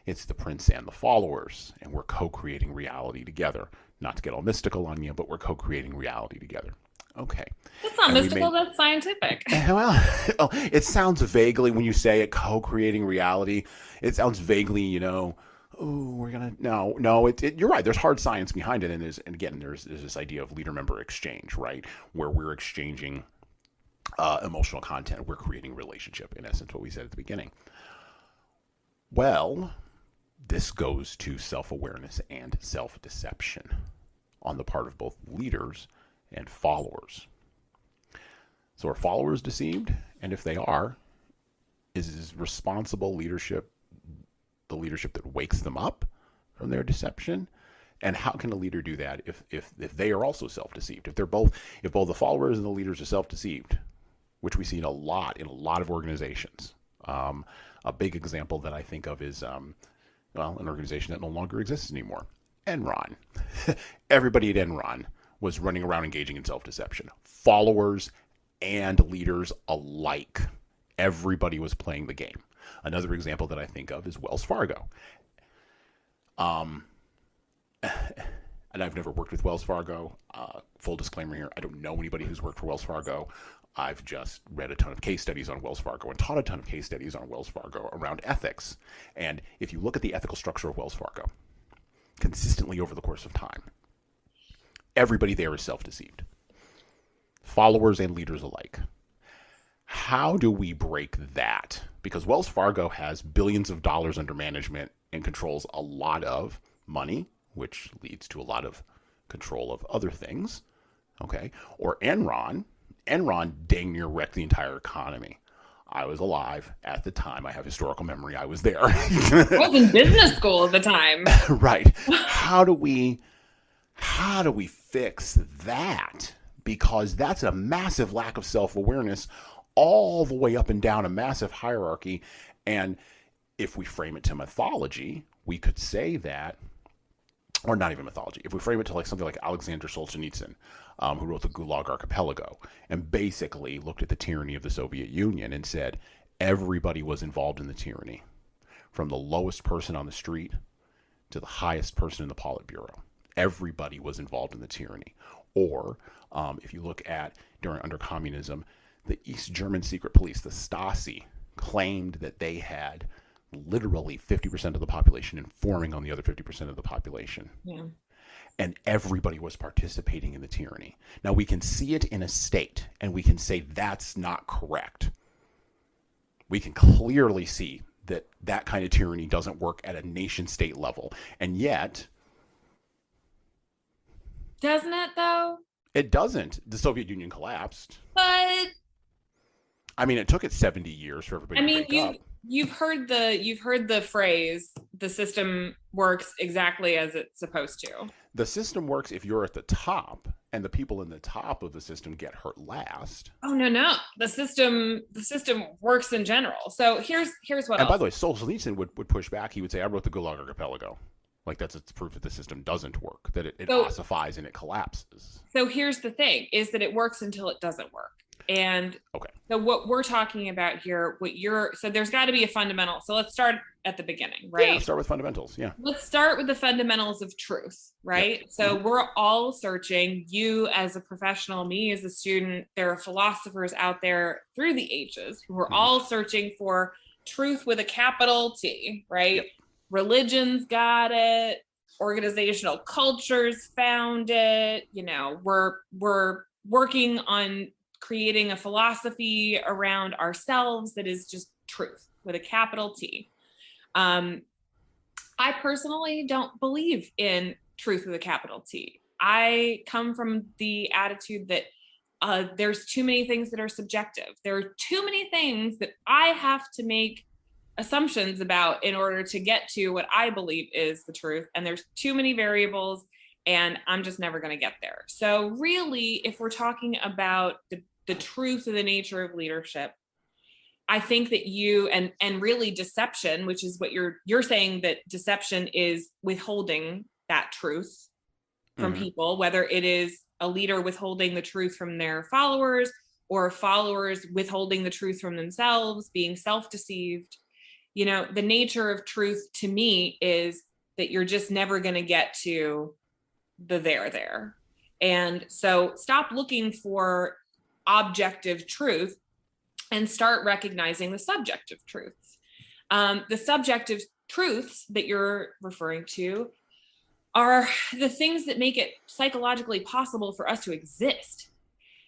it's the prince and the followers, and we're co-creating reality together. Not to get all mystical on you, but we're co-creating reality together. Okay. That's not mystical, that's scientific. Well, it sounds vaguely, when you say it, co-creating reality, it sounds vaguely, you're right. There's hard science behind it. And there's this idea of leader-member exchange, right? Where we're exchanging emotional content. We're creating relationship, in essence, what we said at the beginning. Well, This goes to self-awareness and self-deception on the part of both leaders and followers. So are followers deceived? And if they are, is responsible leadership the leadership that wakes them up from their deception? And how can a leader do that if they are also self-deceived? If both the followers and the leaders are self-deceived, which we see in a lot of organizations. A big example that I think of is an organization that no longer exists anymore, Enron. Everybody at Enron was running around engaging in self-deception. Followers and leaders alike. Everybody was playing the game. Another example that I think of is Wells Fargo. And I've never worked with Wells Fargo. Full disclaimer here, I don't know anybody who's worked for Wells Fargo. I've just read a ton of case studies on Wells Fargo and taught a ton of case studies on Wells Fargo around ethics. And if you look at the ethical structure of Wells Fargo, consistently over the course of time, everybody there is self-deceived. Followers and leaders alike. How do we break that? Because Wells Fargo has billions of dollars under management and controls a lot of money, which leads to a lot of control of other things. Okay. Or Enron dang near wrecked the entire economy. I was alive at the time. I have historical memory. I was there. I was in business school at the time. Right. How do we fix that? Because that's a massive lack of self-awareness all the way up and down a massive hierarchy. And if we frame it to mythology, we could say that, or not even mythology, if we frame it to like something like Alexander Solzhenitsyn, who wrote the Gulag Archipelago, and basically looked at the tyranny of the Soviet Union and said everybody was involved in the tyranny, from the lowest person on the street to the highest person in the Politburo. Everybody was involved in the tyranny. Or if you look at under communism, the East German secret police, the Stasi, claimed that they had literally 50% of the population informing on the other 50% of the population. Yeah. And everybody was participating in the tyranny. Now, we can see it in a state, and we can say that's not correct. We can clearly see that that kind of tyranny doesn't work at a nation-state level. And yet... Doesn't it, though? It doesn't. The Soviet Union collapsed. But... I mean, it took it 70 years for everybody to wake up. You've heard the phrase, the system works exactly as it's supposed to. The system works if you're at the top, and the people in the top of the system get hurt last. Oh no. The system works in general. So here's what. And by the way, Solzhenitsyn would push back. He would say, "I wrote the Gulag Archipelago." Like that's proof that the system doesn't work, that it ossifies and it collapses. So here's the thing: is that it works until it doesn't work. And okay. So what we're talking about here, so there's got to be a fundamental. So let's start at the beginning, right? Yeah, let's start with fundamentals. Yeah. Let's start with the fundamentals of truth, right? Yep. So we're all searching, you as a professional, me as a student, there are philosophers out there through the ages who are all searching for truth with a capital T, right? Yep. Religion's got it. Organizational cultures found it. You know, we're working on creating a philosophy around ourselves that is just truth with a capital T. I personally don't believe in truth with a capital T. I come from the attitude that there's too many things that are subjective. There are too many things that I have to make assumptions about in order to get to what I believe is the truth. And there's too many variables, and I'm just never going to get there. So really, if we're talking about the truth of the nature of leadership, I think that you and really deception, which is what you're saying, that deception is withholding that truth from people, whether it is a leader withholding the truth from their followers or followers withholding the truth from themselves, being self-deceived. You know, the nature of truth to me is that you're just never going to get to the there. And so stop looking for objective truth and start recognizing the subjective truths. The subjective truths that you're referring to are the things that make it psychologically possible for us to exist.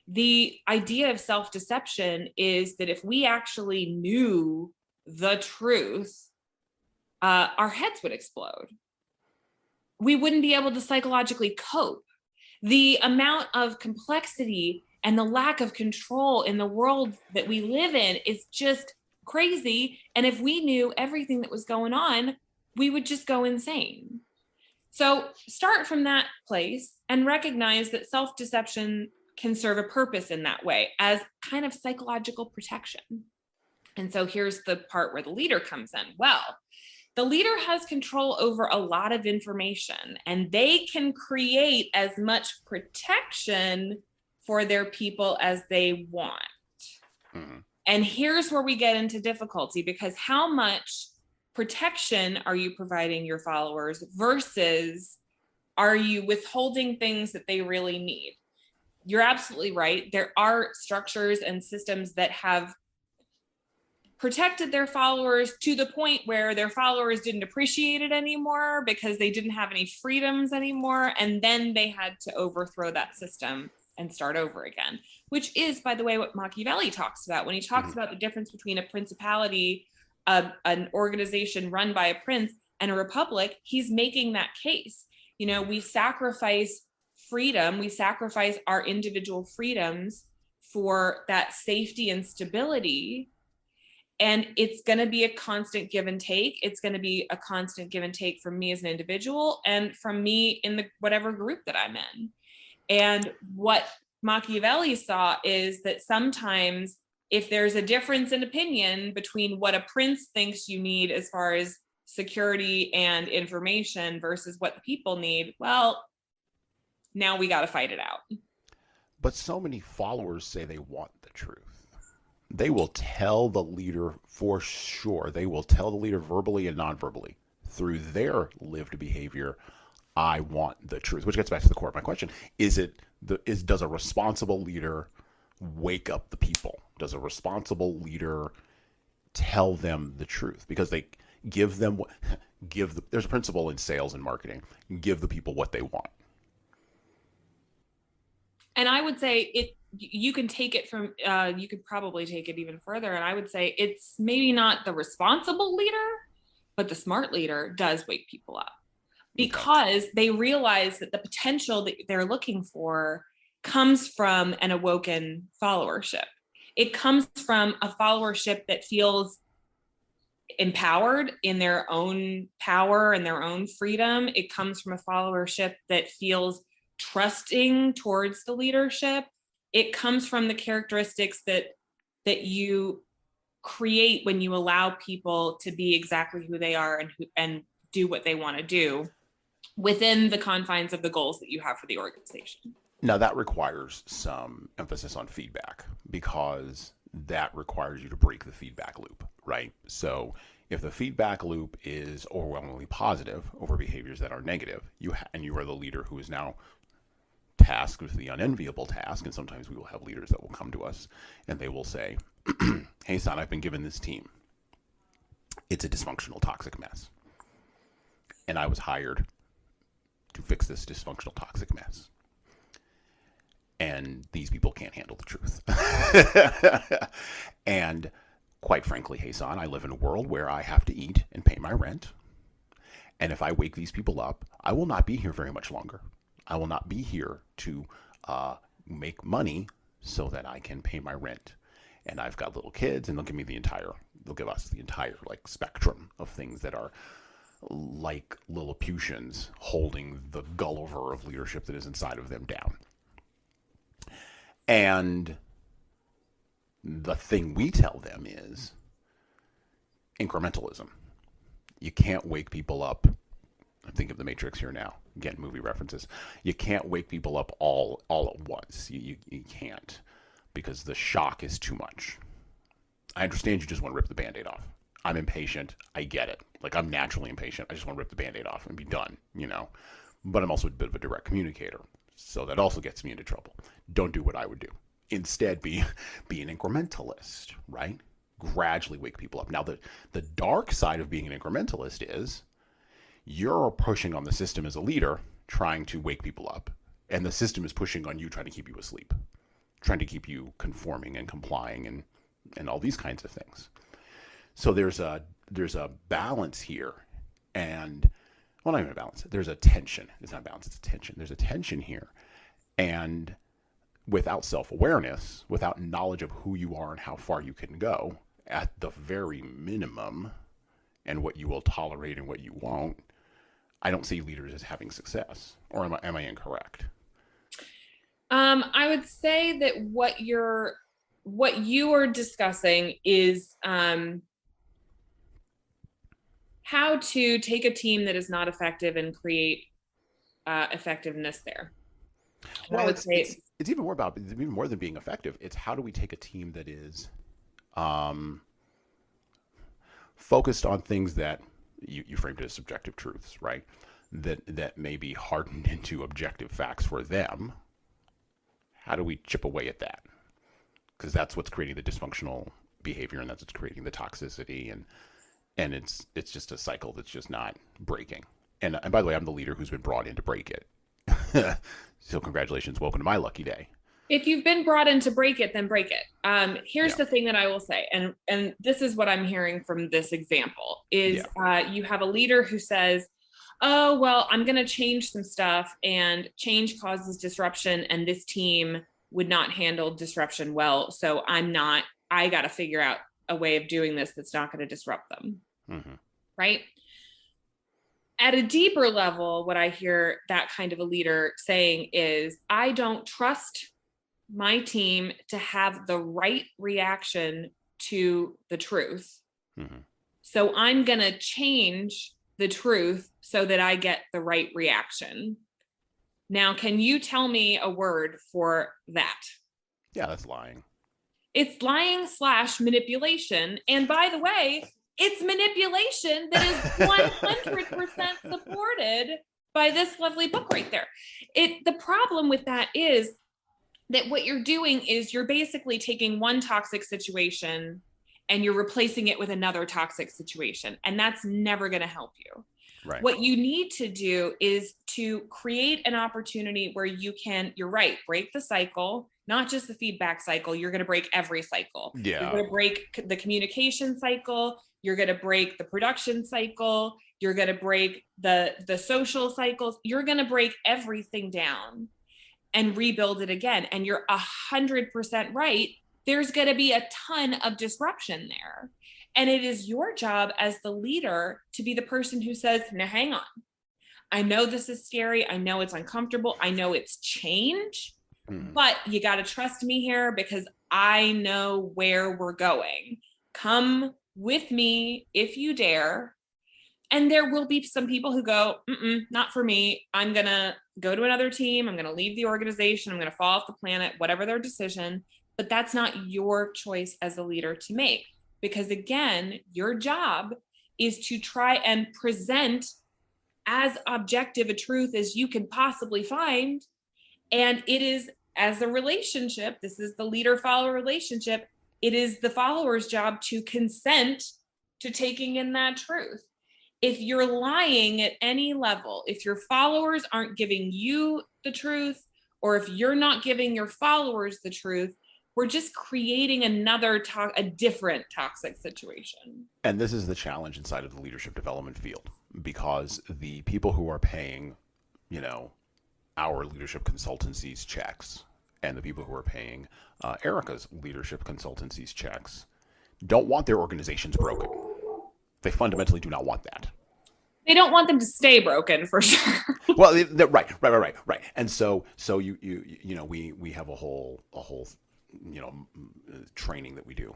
The idea of self-deception is that if we actually knew the truth, our heads would explode. We wouldn't be able to psychologically cope. The amount of complexity and the lack of control in the world that we live in is just crazy. And if we knew everything that was going on, we would just go insane. So start from that place and recognize that self-deception can serve a purpose in that way as kind of psychological protection. And so here's the part where the leader comes in. Well, the leader has control over a lot of information, and they can create as much protection for their people as they want. Mm-hmm. And here's where we get into difficulty, because how much protection are you providing your followers versus are you withholding things that they really need? You're absolutely right. There are structures and systems that have protected their followers to the point where their followers didn't appreciate it anymore because they didn't have any freedoms anymore. And then they had to overthrow that system and start over again, which is, by the way, what Machiavelli talks about when he talks about the difference between a principality, an organization run by a prince, and a republic. He's making that case. You know, we sacrifice freedom, we sacrifice our individual freedoms for that safety and stability. And it's going to be a constant give and take. It's going to be a constant give and take from me as an individual and from me in the whatever group that I'm in. And what Machiavelli saw is that sometimes if there's a difference in opinion between what a prince thinks you need as far as security and information versus what the people need, well, now we got to fight it out. But so many followers say they want the truth. They will tell the leader for sure. They will tell the leader verbally and non-verbally through their lived behavior, I want the truth, which gets back to the core of my question. Does a responsible leader wake up the people? Does a responsible leader tell them the truth? Because they there's a principle in sales and marketing, give the people what they want. And I would say you can take it from, you could probably take it even further. And I would say it's maybe not the responsible leader, but the smart leader does wake people up because they realize that the potential that they're looking for comes from an awoken followership. It comes from a followership that feels empowered in their own power and their own freedom. It comes from a followership that feels trusting towards the leadership. It comes from the characteristics that you create when you allow people to be exactly who they are and do what they want to do within the confines of the goals that you have for the organization. Now that requires some emphasis on feedback because that requires you to break the feedback loop, right? So if the feedback loop is overwhelmingly positive over behaviors that are negative, you are the leader who is now tasked with the unenviable task, and sometimes we will have leaders that will come to us and they will say, hey son, I've been given this team. It's a dysfunctional, toxic mess. And I was hired to fix this dysfunctional, toxic mess. And these people can't handle the truth. And quite frankly, hey son, I live in a world where I have to eat and pay my rent. And if I wake these people up, I will not be here very much longer. I will not be here to make money so that I can pay my rent. And I've got little kids, and they'll give us the entire like spectrum of things that are like Lilliputians holding the Gulliver of leadership that is inside of them down. And the thing we tell them is incrementalism. You can't wake people up. I'm thinking of the Matrix here now. Again, movie references. You can't wake people up all at once. You can't, because the shock is too much. I understand you just want to rip the Band-Aid off. I'm impatient. I get it. Like, I'm naturally impatient. I just want to rip the Band-Aid off and be done, But I'm also a bit of a direct communicator. So that also gets me into trouble. Don't do what I would do. Instead, be an incrementalist, right? Gradually wake people up. Now, the dark side of being an incrementalist is you're pushing on the system as a leader, trying to wake people up. And the system is pushing on you, trying to keep you asleep, trying to keep you conforming and complying and all these kinds of things. So there's a balance here. And, well, not even a balance. There's a tension. It's not balance, it's a tension. There's a tension here. And without self-awareness, without knowledge of who you are and how far you can go, at the very minimum, and what you will tolerate and what you won't, I don't see leaders as having success. Or am I incorrect? I would say that what you are discussing is how to take a team that is not effective and create effectiveness there. And Well, it's even more about, even more than being effective. It's how do we take a team that is focused on things that you framed it as subjective truths, right? That may be hardened into objective facts for them. How do we chip away at that? Because that's what's creating the dysfunctional behavior, and that's what's creating the toxicity, and it's just a cycle that's just not breaking. And by the way, I'm the leader who's been brought in to break it. So congratulations, welcome to my lucky day. If you've been brought in to break it, then break it. Here's the thing that I will say, and this is what I'm hearing from this example, is you have a leader who says, oh, well, I'm going to change some stuff, and change causes disruption, and this team would not handle disruption well. So I got to figure out a way of doing this that's not going to disrupt them. Mm-hmm. Right? At a deeper level, what I hear that kind of a leader saying is, I don't trust my team to have the right reaction to the truth. Mm-hmm. So I'm going to change the truth so that I get the right reaction. Now, can you tell me a word for that? Yeah, that's lying. It's lying / manipulation. And by the way, it's manipulation that is 100% supported by this lovely book right there. The problem with that is that what you're doing is you're basically taking one toxic situation and you're replacing it with another toxic situation. And that's never going to help you. Right. What you need to do is to create an opportunity where you can, you're right, break the cycle, not just the feedback cycle. You're going to break every cycle. Yeah. You're going to break the communication cycle. You're going to break the production cycle. You're going to break the social cycles. You're going to break everything down and rebuild it again. And you're 100% right. There's going to be a ton of disruption there. And it is your job as the leader to be the person who says, now hang on. I know this is scary. I know it's uncomfortable. I know it's change, but you got to trust me here because I know where we're going. Come with me if you dare. And there will be some people who go, not for me. I'm going to go to another team. I'm going to leave the organization. I'm going to fall off the planet, whatever their decision. But that's not your choice as a leader to make. Because again, your job is to try and present as objective a truth as you can possibly find. And it is, as a relationship, this is the leader-follower relationship, it is the follower's job to consent to taking in that truth. If you're lying at any level, if your followers aren't giving you the truth, or if you're not giving your followers the truth, we're just creating a different toxic situation. And this is the challenge inside of the leadership development field, because the people who are paying, our leadership consultancies checks, and the people who are paying Erika's leadership consultancies checks don't want their organizations broken. They fundamentally do not want that. They don't want them to stay broken, for sure. Well, right. And so we have a whole training that we do,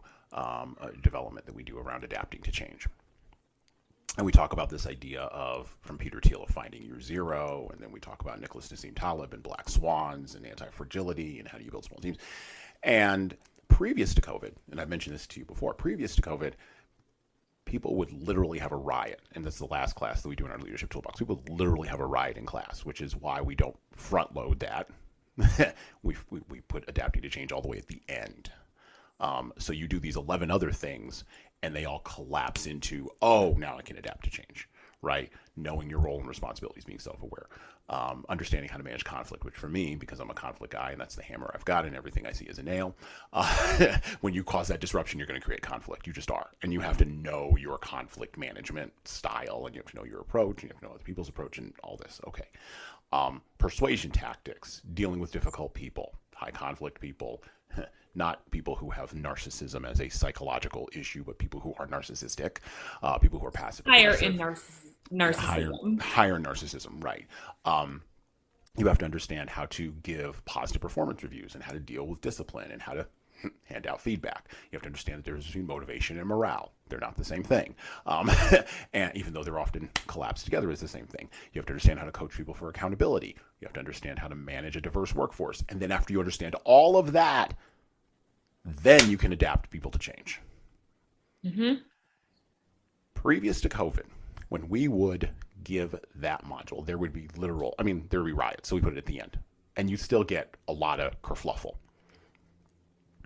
development that we do around adapting to change. And we talk about this idea of, from Peter Thiel, of finding your zero. And then we talk about Nicholas Nassim Taleb and black swans and anti-fragility and how do you build small teams. And previous to COVID, and I've mentioned this to you before, previous to COVID, people would literally have a riot. And that's the last class that we do in our leadership toolbox. People would literally have a riot in class, which is why we don't front load that. we put adapting to change all the way at the end. So you do these 11 other things and they all collapse into, now I can adapt to change, right? Knowing your role and responsibilities, being self-aware, understanding how to manage conflict, which for me, because I'm a conflict guy and that's the hammer I've got and everything I see is a nail, when you cause that disruption, you're going to create conflict. You just are. And you have to know your conflict management style, and you have to know your approach, and you have to know other people's approach and all this. Okay. Persuasion tactics, dealing with difficult people, high conflict people, not people who have narcissism as a psychological issue, but people who are narcissistic, people who are passive aggressive. Narcissism. Higher narcissism, right. You have to understand how to give positive performance reviews and how to deal with discipline and how to hand out feedback. You have to understand the difference between motivation and morale. They're not the same thing. And even though they're often collapsed together as the same thing, you have to understand how to coach people for accountability. You have to understand how to manage a diverse workforce. And then after you understand all of that, then you can adapt people to change. Mm-hmm. Previous to COVID, when we would give that module, there would be there would be riots. So we put it at the end. And you still get a lot of kerfluffle.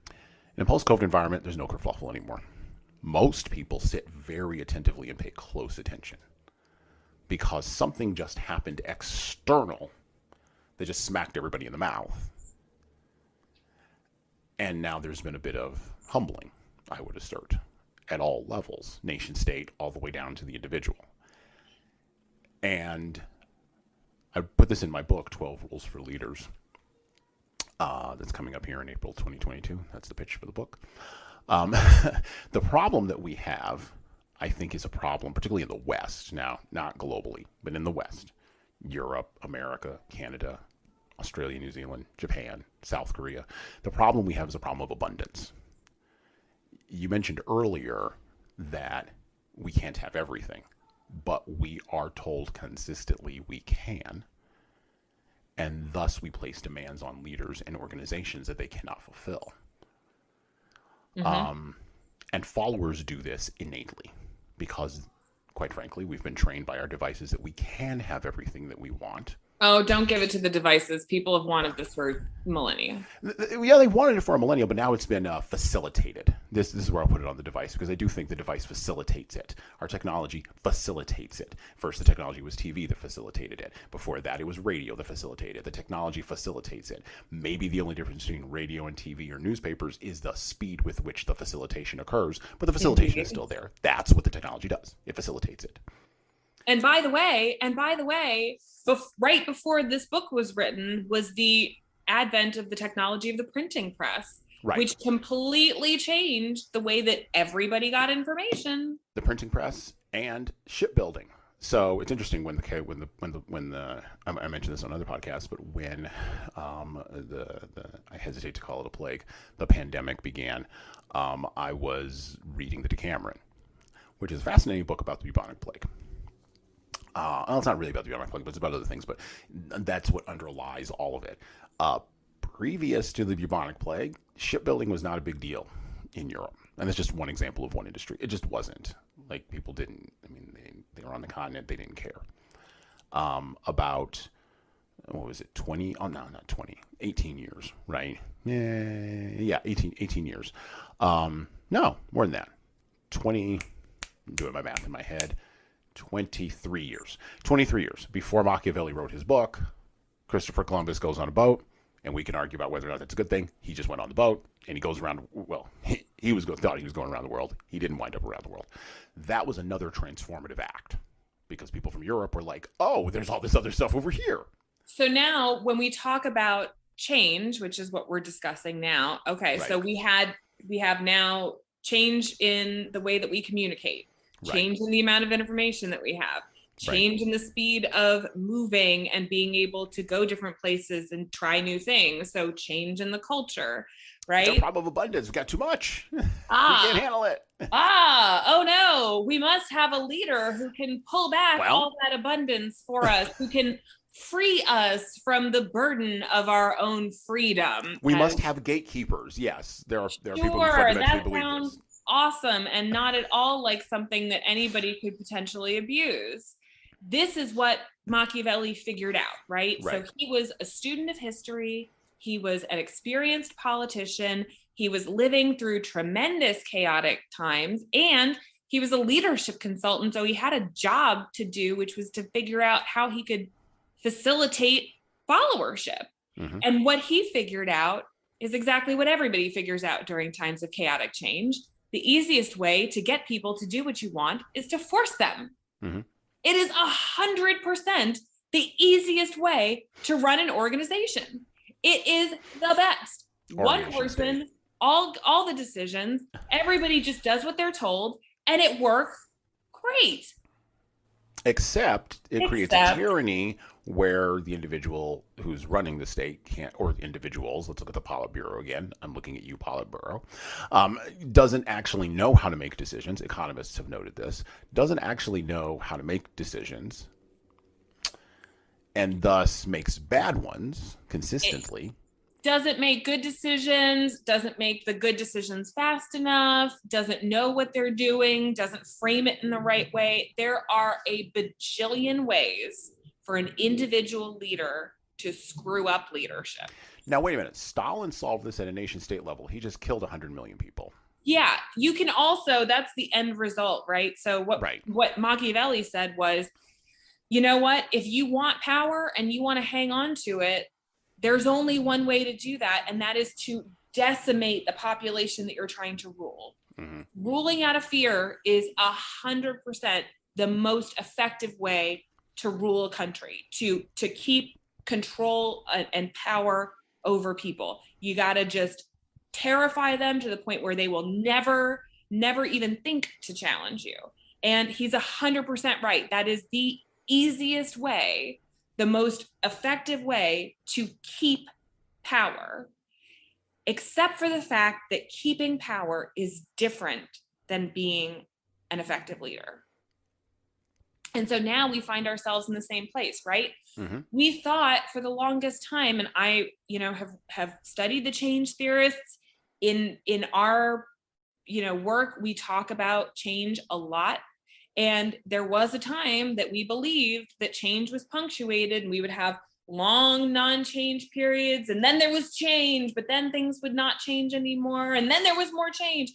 In a post-COVID environment, there's no kerfluffle anymore. Most people sit very attentively and pay close attention because something just happened external that just smacked everybody in the mouth. And now there's been a bit of humbling, I would assert, at all levels, nation state, all the way down to the individual. And I put this in my book, 12 Rules for Leaders. That's coming up here in April 2022. That's the pitch for the book. The problem that we have, I think, is a problem, particularly in the West now, not globally, but in the West. Europe, America, Canada, Australia, New Zealand, Japan, South Korea. The problem we have is a problem of abundance. You mentioned earlier that we can't have everything, but we are told consistently we can. And thus we place demands on leaders and organizations that they cannot fulfill. Mm-hmm. And followers do this innately because, quite frankly, we've been trained by our devices that we can have everything that we want. Oh, don't give it to the devices. People have wanted this for millennia. Yeah, they wanted it for a millennia, but now it's been facilitated. This is where I'll put it on the device because I do think the device facilitates it. Our technology facilitates it. First, the technology was TV that facilitated it. Before that, it was radio that facilitated it. The technology facilitates it. Maybe the only difference between radio and TV or newspapers is the speed with which the facilitation occurs, but the facilitation is still there. That's what the technology does. It facilitates it. And by the way, right before this book was written was the advent of the technology of the printing press, right, which completely changed the way that everybody got information. The printing press and shipbuilding. So it's interesting when I mentioned this on other podcasts, but when I hesitate to call it a plague, the pandemic began, I was reading the Decameron, which is a fascinating book about the bubonic plague. Well, it's not really about the bubonic plague, but it's about other things, but that's what underlies all of it. Previous to the bubonic plague, shipbuilding was not a big deal in Europe. And that's just one example of one industry. It just wasn't. Like, people didn't, they were on the continent, they didn't care. About, what was it, 20? Oh, no, not 20. 18 years, right? Yeah, 18 years. No, more than that. 20, I'm doing my math in my head. 23 years. 23 years before Machiavelli wrote his book, Christopher Columbus goes on a boat, and we can argue about whether or not that's a good thing. He just went on the boat, and he goes around, well, he thought he was going around the world. He didn't wind up around the world. That was another transformative act, because people from Europe were like, oh, there's all this other stuff over here. So now, when we talk about change, which is what we're discussing now, okay, right. So we have now change in the way that we communicate. Change in the amount of information that we have, change in the speed of moving and being able to go different places and try new things. So change in the culture, right? The problem of abundance. We've got too much. We can't handle it. Oh no. We must have a leader who can pull back all that abundance for us, who can free us from the burden of our own freedom. We must have gatekeepers. Yes. There are people who fundamentally believe this. Awesome, and not at all like something that anybody could potentially abuse. This is what Machiavelli figured out, right? So he was a student of history. He was an experienced politician. He was living through tremendous chaotic times, and he was a leadership consultant, so he had a job to do, which was to figure out how he could facilitate followership. Mm-hmm. And what he figured out is exactly what everybody figures out during times of chaotic change. The easiest way to get people to do what you want is to force them. Mm-hmm. It is 100% the easiest way to run an organization. It is the best. One person, all the decisions, everybody just does what they're told, and it works great. Except it creates a tyranny where the individual who's running the state can't, or the individuals, let's look at the Politburo again. I'm looking at you, Politburo, doesn't actually know how to make decisions. Economists have noted this. Doesn't actually know how to make decisions, and thus makes bad ones consistently. Doesn't make good decisions, doesn't make the good decisions fast enough, doesn't know what they're doing, doesn't frame it in the right way. There are a bajillion ways for an individual leader to screw up leadership. Now, wait a minute. Stalin solved this at a nation state level. He just killed 100 million people. Yeah, you can also, that's the end result, right? So what Machiavelli said was, you know what, if you want power and you want to hang on to it, there's only one way to do that, and that is to decimate the population that you're trying to rule. Mm-hmm. Ruling out of fear is 100% the most effective way to rule a country, to keep control and power over people. You got to just terrify them to the point where they will never even think to challenge you. And he's 100% right. That is the easiest way, the most effective way to keep power, except for the fact that keeping power is different than being an effective leader. And so now we find ourselves in the same place, right? Mm-hmm. We thought for the longest time, and I, have studied the change theorists in our, work. We talk about change a lot. And there was a time that we believed that change was punctuated, and we would have long non-change periods, and then there was change, but then things would not change anymore, and then there was more change.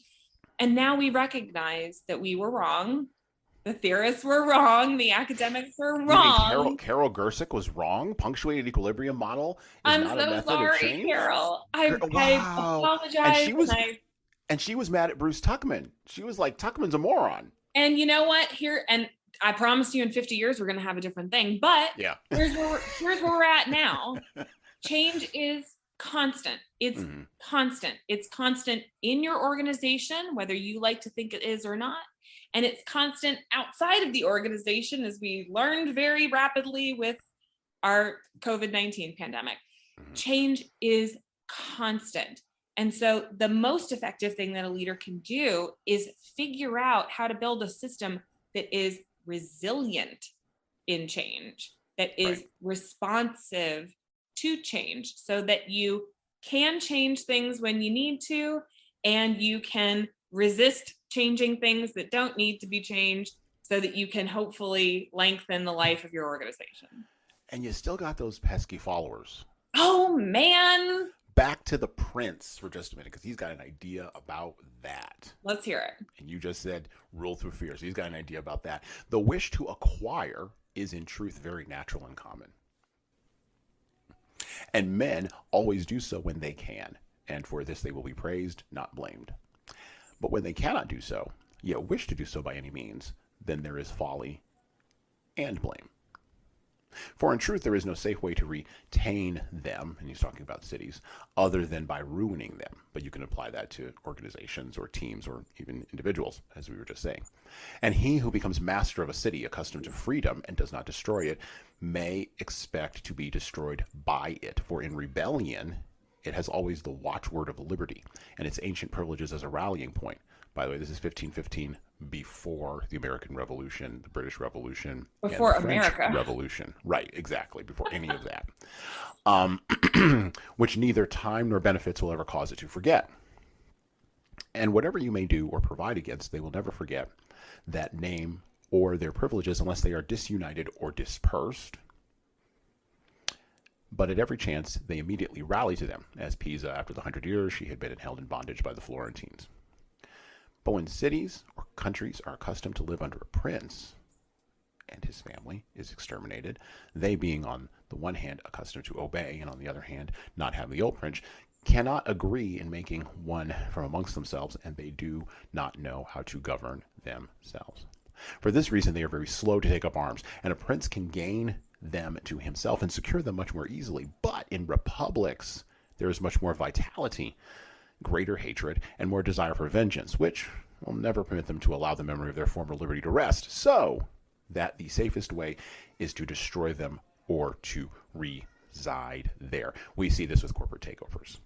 And now we recognize that we were wrong. The theorists were wrong. The academics were wrong. You mean Carol Gersick was wrong? Punctuated equilibrium model is not a method of change? Carol. I apologize. And she was mad at Bruce Tuckman. She was like, Tuckman's a moron. And you know what? And I promised you in 50 years we're going to have a different thing. But yeah. here's where we're at now. Change is constant. It's constant. It's constant in your organization, whether you like to think it is or not. And it's constant outside of the organization, as we learned very rapidly with our COVID-19 pandemic. Change is constant. And so the most effective thing that a leader can do is figure out how to build a system that is resilient in change, that is responsive to change, so that you can change things when you need to, and you can resist changing things that don't need to be changed, so that you can hopefully lengthen the life of your organization. And you still got those pesky followers. Oh, man. Back to the prince for just a minute, because he's got an idea about that. Let's hear it. And you just said rule through fear. So he's got an idea about that. The wish to acquire is in truth very natural and common. And men always do so when they can. And for this they will be praised, not blamed. But when they cannot do so, yet wish to do so by any means, then there is folly and blame. For in truth, there is no safe way to retain them, and he's talking about cities, other than by ruining them. But you can apply that to organizations or teams or even individuals, as we were just saying. And he who becomes master of a city, accustomed to freedom, and does not destroy it, may expect to be destroyed by it. For in rebellion, it has always the watchword of liberty, and its ancient privileges as a rallying point. By the way, this is 1515, before the American Revolution, the British Revolution, before and the French America Revolution. Right, exactly, before any of that. Which neither time nor benefits will ever cause it to forget. And whatever you may do or provide against, they will never forget that name or their privileges unless they are disunited or dispersed. But at every chance, they immediately rally to them, as Pisa, after the 100 years she had been held in bondage by the Florentines. But when cities or countries are accustomed to live under a prince and his family is exterminated, they being on the one hand accustomed to obey and on the other hand not having the old prince, cannot agree in making one from amongst themselves, and they do not know how to govern themselves. For this reason, they are very slow to take up arms, and a prince can gain them to himself and secure them much more easily. But in republics, there is much more vitality, greater hatred, and more desire for vengeance, which will never permit them to allow the memory of their former liberty to rest, so that the safest way is to destroy them or to reside there. We see this with corporate takeovers.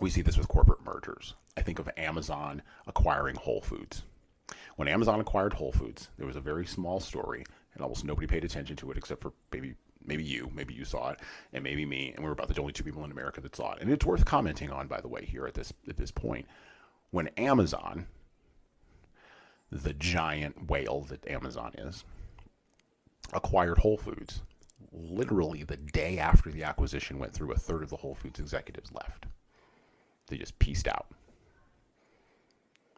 We see this with corporate mergers. I think of Amazon acquiring Whole Foods. When Amazon acquired Whole Foods, there was a very small story, and almost nobody paid attention to it except for maybe you saw it, and maybe me, and we were about the only two people in America that saw it. And it's worth commenting on, by the way, here at this point. When Amazon, the giant whale that Amazon is, acquired Whole Foods, literally the day after the acquisition went through, a third of the Whole Foods executives left. They just pieced out.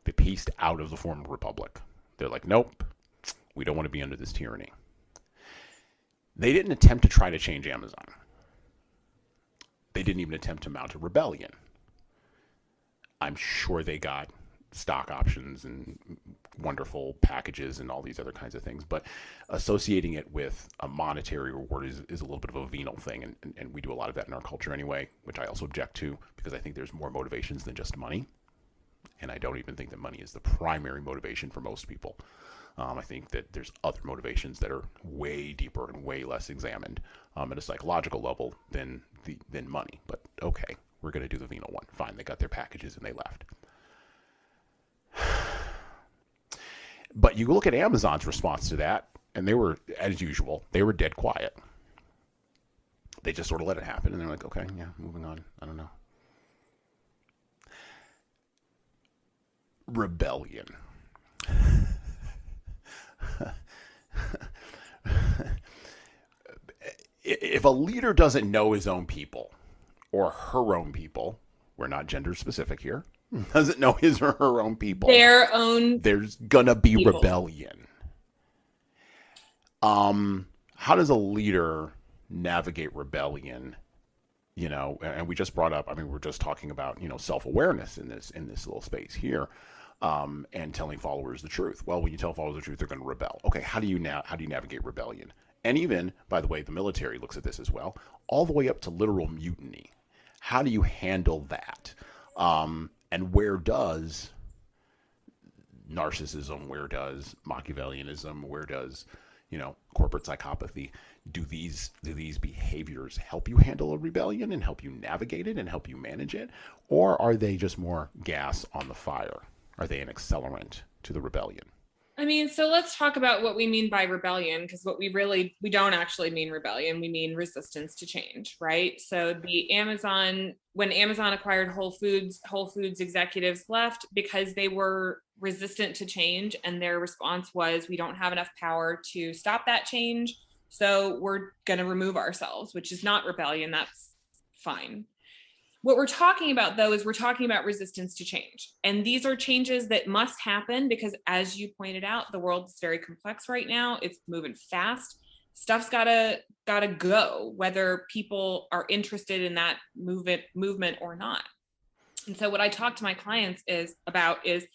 They pieced out of the former republic. They're like, nope, we don't want to be under this tyranny. They didn't attempt to try to change Amazon. They didn't even attempt to mount a rebellion. I'm sure they got stock options and wonderful packages and all these other kinds of things, but associating it with a monetary reward is a little bit of a venal thing, and we do a lot of that in our culture anyway, which I also object to, because I think there's more motivations than just money, and I don't even think that money is the primary motivation for most people. I think that there's other motivations that are way deeper and way less examined at a psychological level than money, but okay, we're going to do the venal one. Fine, they got their packages and they left. But you look at Amazon's response to that, and they were, as usual, they were dead quiet. They just sort of let it happen, and they're like, okay, yeah, moving on. I don't know. Rebellion. If a leader doesn't know his own people or her own people, we're not gender specific here, doesn't know his or her own people, there's gonna be people. Rebellion. How does a leader navigate rebellion? You know, and we just brought up, I mean, we're just talking about, you know, self-awareness in this little space here, and telling followers the truth. Well, when you tell followers the truth, they're going to rebel. Okay, how do you navigate rebellion? And even, by the way, the military looks at this as well, all the way up to literal mutiny. How do you handle that? And where does narcissism, where does Machiavellianism, where does, you know, corporate psychopathy, do these behaviors help you handle a rebellion and help you navigate it and help you manage it? Or are they just more gas on the fire? Are they an accelerant to the rebellion? I mean, so let's talk about what we mean by rebellion, because we don't actually mean rebellion. We mean resistance to change, right? So when Amazon acquired Whole Foods executives left because they were resistant to change, and their response was, we don't have enough power to stop that change, so we're going to remove ourselves, which is not rebellion. That's fine. What we're talking about, though, is we're talking about resistance to change. And these are changes that must happen because, as you pointed out, the world is very complex right now. It's moving fast. Stuff's gotta go, whether people are interested in that movement or not. And so what I talk to my clients about is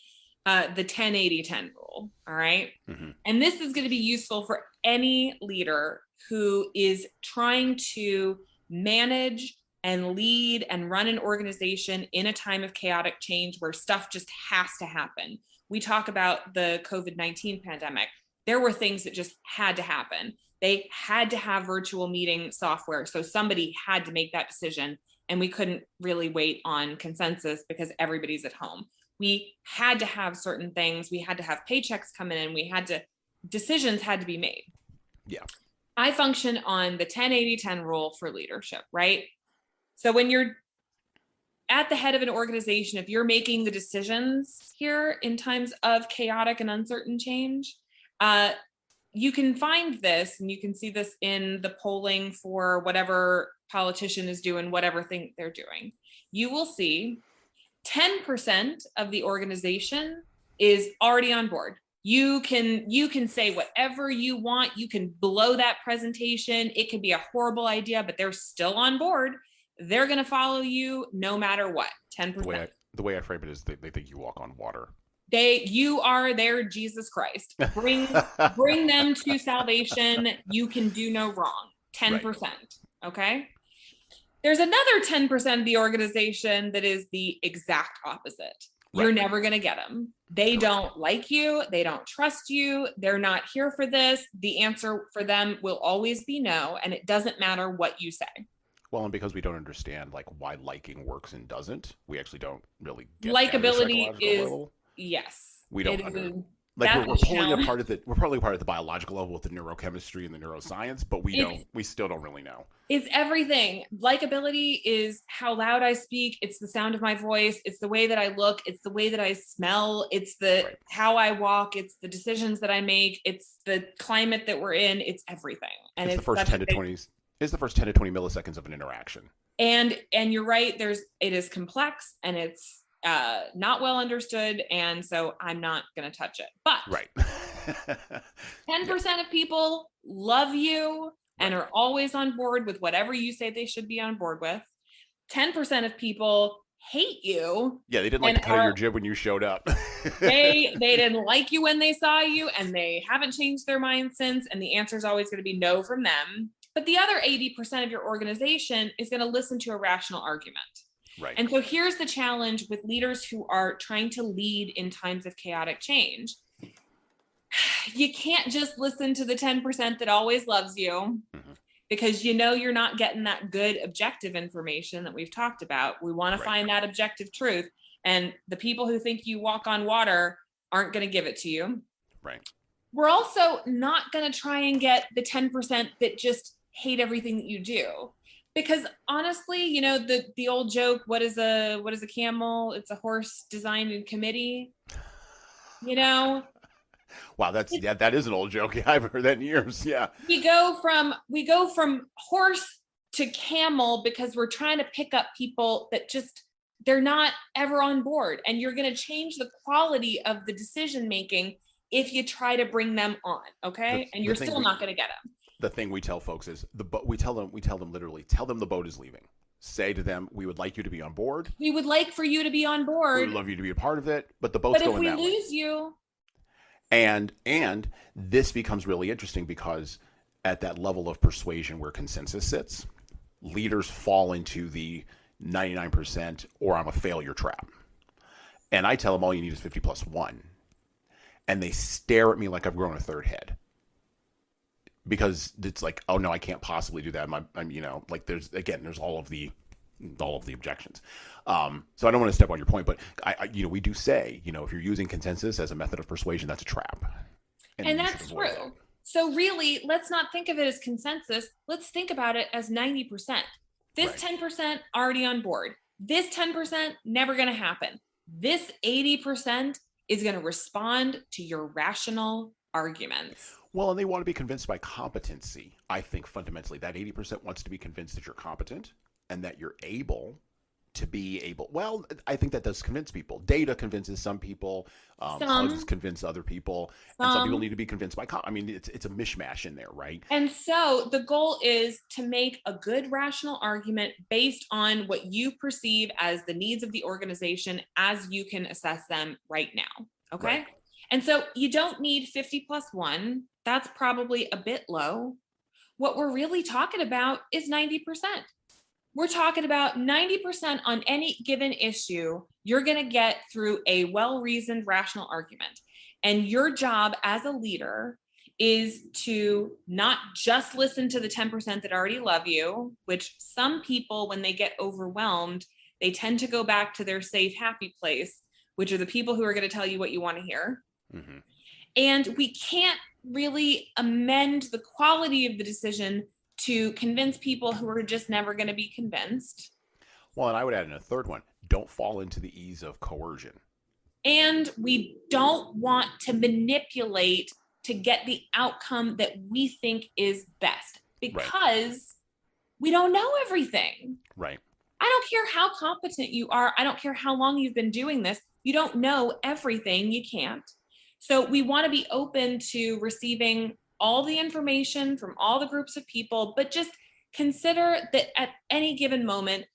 the 10-80-10 rule. All right. Mm-hmm. And this is going to be useful for any leader who is trying to manage and lead and run an organization in a time of chaotic change where stuff just has to happen. We talk about the COVID-19 pandemic. There were things that just had to happen. They had to have virtual meeting software. So somebody had to make that decision, and we couldn't really wait on consensus because everybody's at home. We had to have certain things. We had to have paychecks come in. Decisions had to be made. Yeah. I function on the 10-80-10 rule for leadership, right? So when you're at the head of an organization, if you're making the decisions here in times of chaotic and uncertain change, you can find this, and you can see this in the polling for whatever politician is doing, whatever thing they're doing. You will see 10% of the organization is already on board. You can say whatever you want. You can blow that presentation. It could be a horrible idea, but they're still on board. They're going to follow you no matter what. 10%. The way I frame it is they think you walk on water. You are their Jesus Christ. Bring them to salvation. You can do no wrong. 10%. Right. Okay. There's another 10% of the organization that is the exact opposite. You're never going to get them. They don't like you. They don't trust you. They're not here for this. The answer for them will always be no. And it doesn't matter what you say. Well, and because we don't understand like why liking works and doesn't, we actually don't really get likability is level. Yes. We don't like we're pulling apart at we're probably part of the biological level with the neurochemistry and the neuroscience, but we still don't really know. It's everything. Likability is how loud I speak. It's the sound of my voice. It's the way that I look. It's the way that I smell. It's the how I walk. It's the decisions that I make. It's the climate that we're in. It's everything. And it's the first 10 to 20. It's the first 10 to 20 milliseconds of an interaction. And you're right. It is complex and it's not well understood, and so I'm not going to touch it. But 10% of people love you and are always on board with whatever you say they should be on board with. 10% of people hate you. Yeah, they didn't like the cut of your jib when you showed up. they didn't like you when they saw you, and they haven't changed their mind since, and the answer is always going to be no from them. But the other 80% of your organization is going to listen to a rational argument. Right. And so here's the challenge with leaders who are trying to lead in times of chaotic change. You can't just listen to the 10% that always loves you, because you're not getting that good objective information that we've talked about. We want to find that objective truth. And the people who think you walk on water aren't going to give it to you. Right. We're also not going to try and get the 10% that just hate everything that you do. Because honestly, the old joke, what is a camel? It's a horse designed in committee. Wow, that is an old joke. Yeah, I've heard that in years. Yeah. We go from horse to camel because we're trying to pick up people that they're not ever on board. And you're going to change the quality of the decision making if you try to bring them on. Okay. And you're still not going to get them. The thing we tell folks is we tell them literally, tell them the boat is leaving. Say to them, we would like you to be on board. We would like for you to be on board. We would love you to be a part of it, but the boat's going that way. But if we lose you. And this becomes really interesting because at that level of persuasion where consensus sits, leaders fall into the 99% or I'm a failure trap. And I tell them all you need is 50 plus 1. And they stare at me like I've grown a third head. Because it's like, oh no, I can't possibly do that. I'm like there's all of the objections. So I don't want to step on your point, but we do say, if you're using consensus as a method of persuasion, that's a trap. And that's true. That. So really, let's not think of it as consensus. Let's think about it as 90%. This 10% already on board. This 10% never going to happen. This 80% is going to respond to your rational arguments. Well, and they want to be convinced by competency. I think fundamentally that 80% wants to be convinced that you're competent and that you're able to be able. Well, I think that does convince people. Data convinces some people. Hugs convince other people. And some people need to be convinced by it's a mishmash in there, right? And so the goal is to make a good rational argument based on what you perceive as the needs of the organization as you can assess them right now. Okay? Right. And so you don't need 50 plus 1. That's probably a bit low. What we're really talking about is 90%. We're talking about 90% on any given issue you're going to get through a well-reasoned rational argument. And your job as a leader is to not just listen to the 10% that already love you, which some people, when they get overwhelmed, they tend to go back to their safe, happy place, which are the people who are going to tell you what you want to hear. Mm-hmm. And we can't really amend the quality of the decision to convince people who are just never going to be convinced. Well, and I would add in a third one, don't fall into the ease of coercion. And we don't want to manipulate to get the outcome that we think is best because we don't know everything. Right. I don't care how competent you are. I don't care how long you've been doing this. You don't know everything. You can't. So we want to be open to receiving all the information from all the groups of people, but just consider that at any given moment,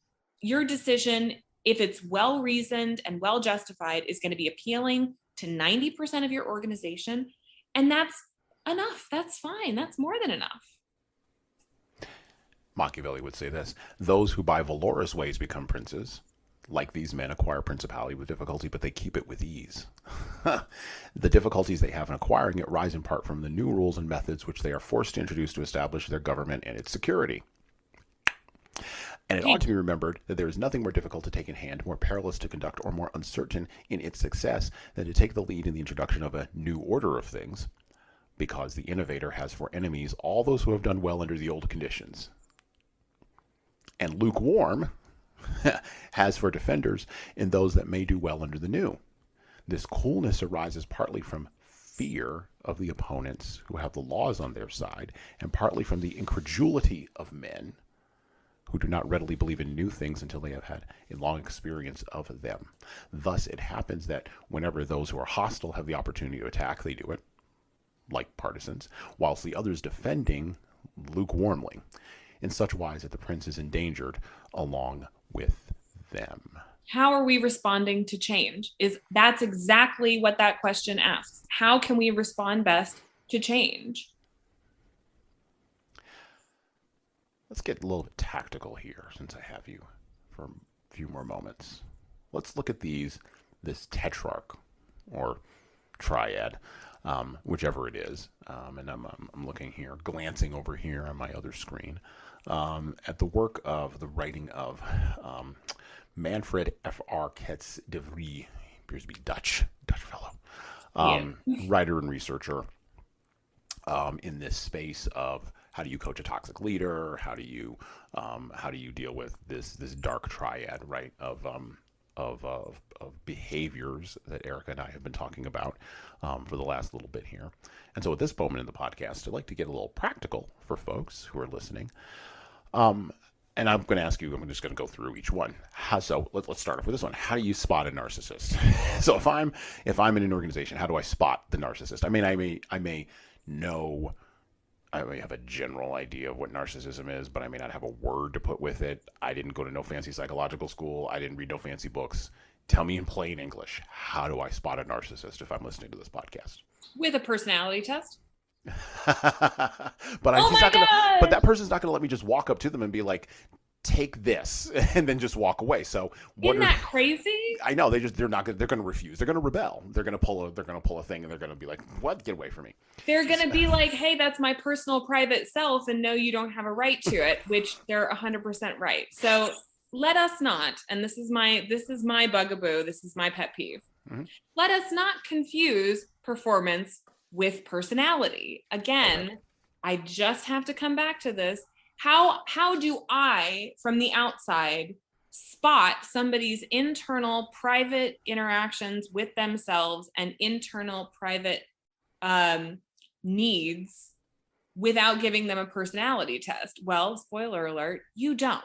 your decision, if it's well reasoned and well justified, is going to be appealing to 90% of your organization. And that's enough. That's fine. That's more than enough. Machiavelli would say this: those who by valorous ways become princes, like these men, acquire principality with difficulty, but they keep it with ease. The difficulties they have in acquiring it rise in part from the new rules and methods which they are forced to introduce to establish their government and its security. And it ought to be remembered that there is nothing more difficult to take in hand, more perilous to conduct, or more uncertain in its success than to take the lead in the introduction of a new order of things, because the innovator has for enemies all those who have done well under the old conditions, and lukewarm has for defenders in those that may do well under the new. This coolness arises partly from fear of the opponents who have the laws on their side, and partly from the incredulity of men who do not readily believe in new things until they have had a long experience of them. Thus it happens that whenever those who are hostile have the opportunity to attack, they do it, like partisans, whilst the others defending lukewarmly, in such wise that the prince is endangered along with them. How are we responding to change? That's exactly what that question asks. How can we respond best to change? Let's get a little bit tactical here, since I have you for a few more moments. Let's look at this tetrarch or triad, whichever it is. And I'm looking here, glancing over here on my other screen, at the work of the writing of Manfred F.R. Ketz de Vries. He appears to be Dutch fellow, writer and researcher in this space of how do you coach a toxic leader? How do you deal with this dark triad, right, of behaviors that Erika and I have been talking about for the last little bit here. And so at this moment in the podcast, I'd like to get a little practical for folks who are listening. And I'm going to ask you, I'm just going to go through each one. So let's start off with this one. How do you spot a narcissist? So if I'm in an organization, how do I spot the narcissist? I mean, I may have a general idea of what narcissism is, but I may not have a word to put with it. I didn't go to no fancy psychological school. I didn't read no fancy books. Tell me in plain English, how do I spot a narcissist if I'm listening to this podcast? With a personality test. But but that person's not gonna let me just walk up to them and be like, take this, and then just walk away. So isn't that crazy? I know they're gonna refuse. They're gonna rebel. They're gonna pull a thing, and they're gonna be like, what? Get away from me. They're gonna be like, hey, that's my personal private self, and no, you don't have a right to it, which they're 100% right. So let us not, and this is my bugaboo, this is my pet peeve. Mm-hmm. Let us not confuse performance with personality. Again, okay. I just have to come back to this. How do I, from the outside, spot somebody's internal private interactions with themselves and internal private needs without giving them a personality test? Well, spoiler alert, you don't.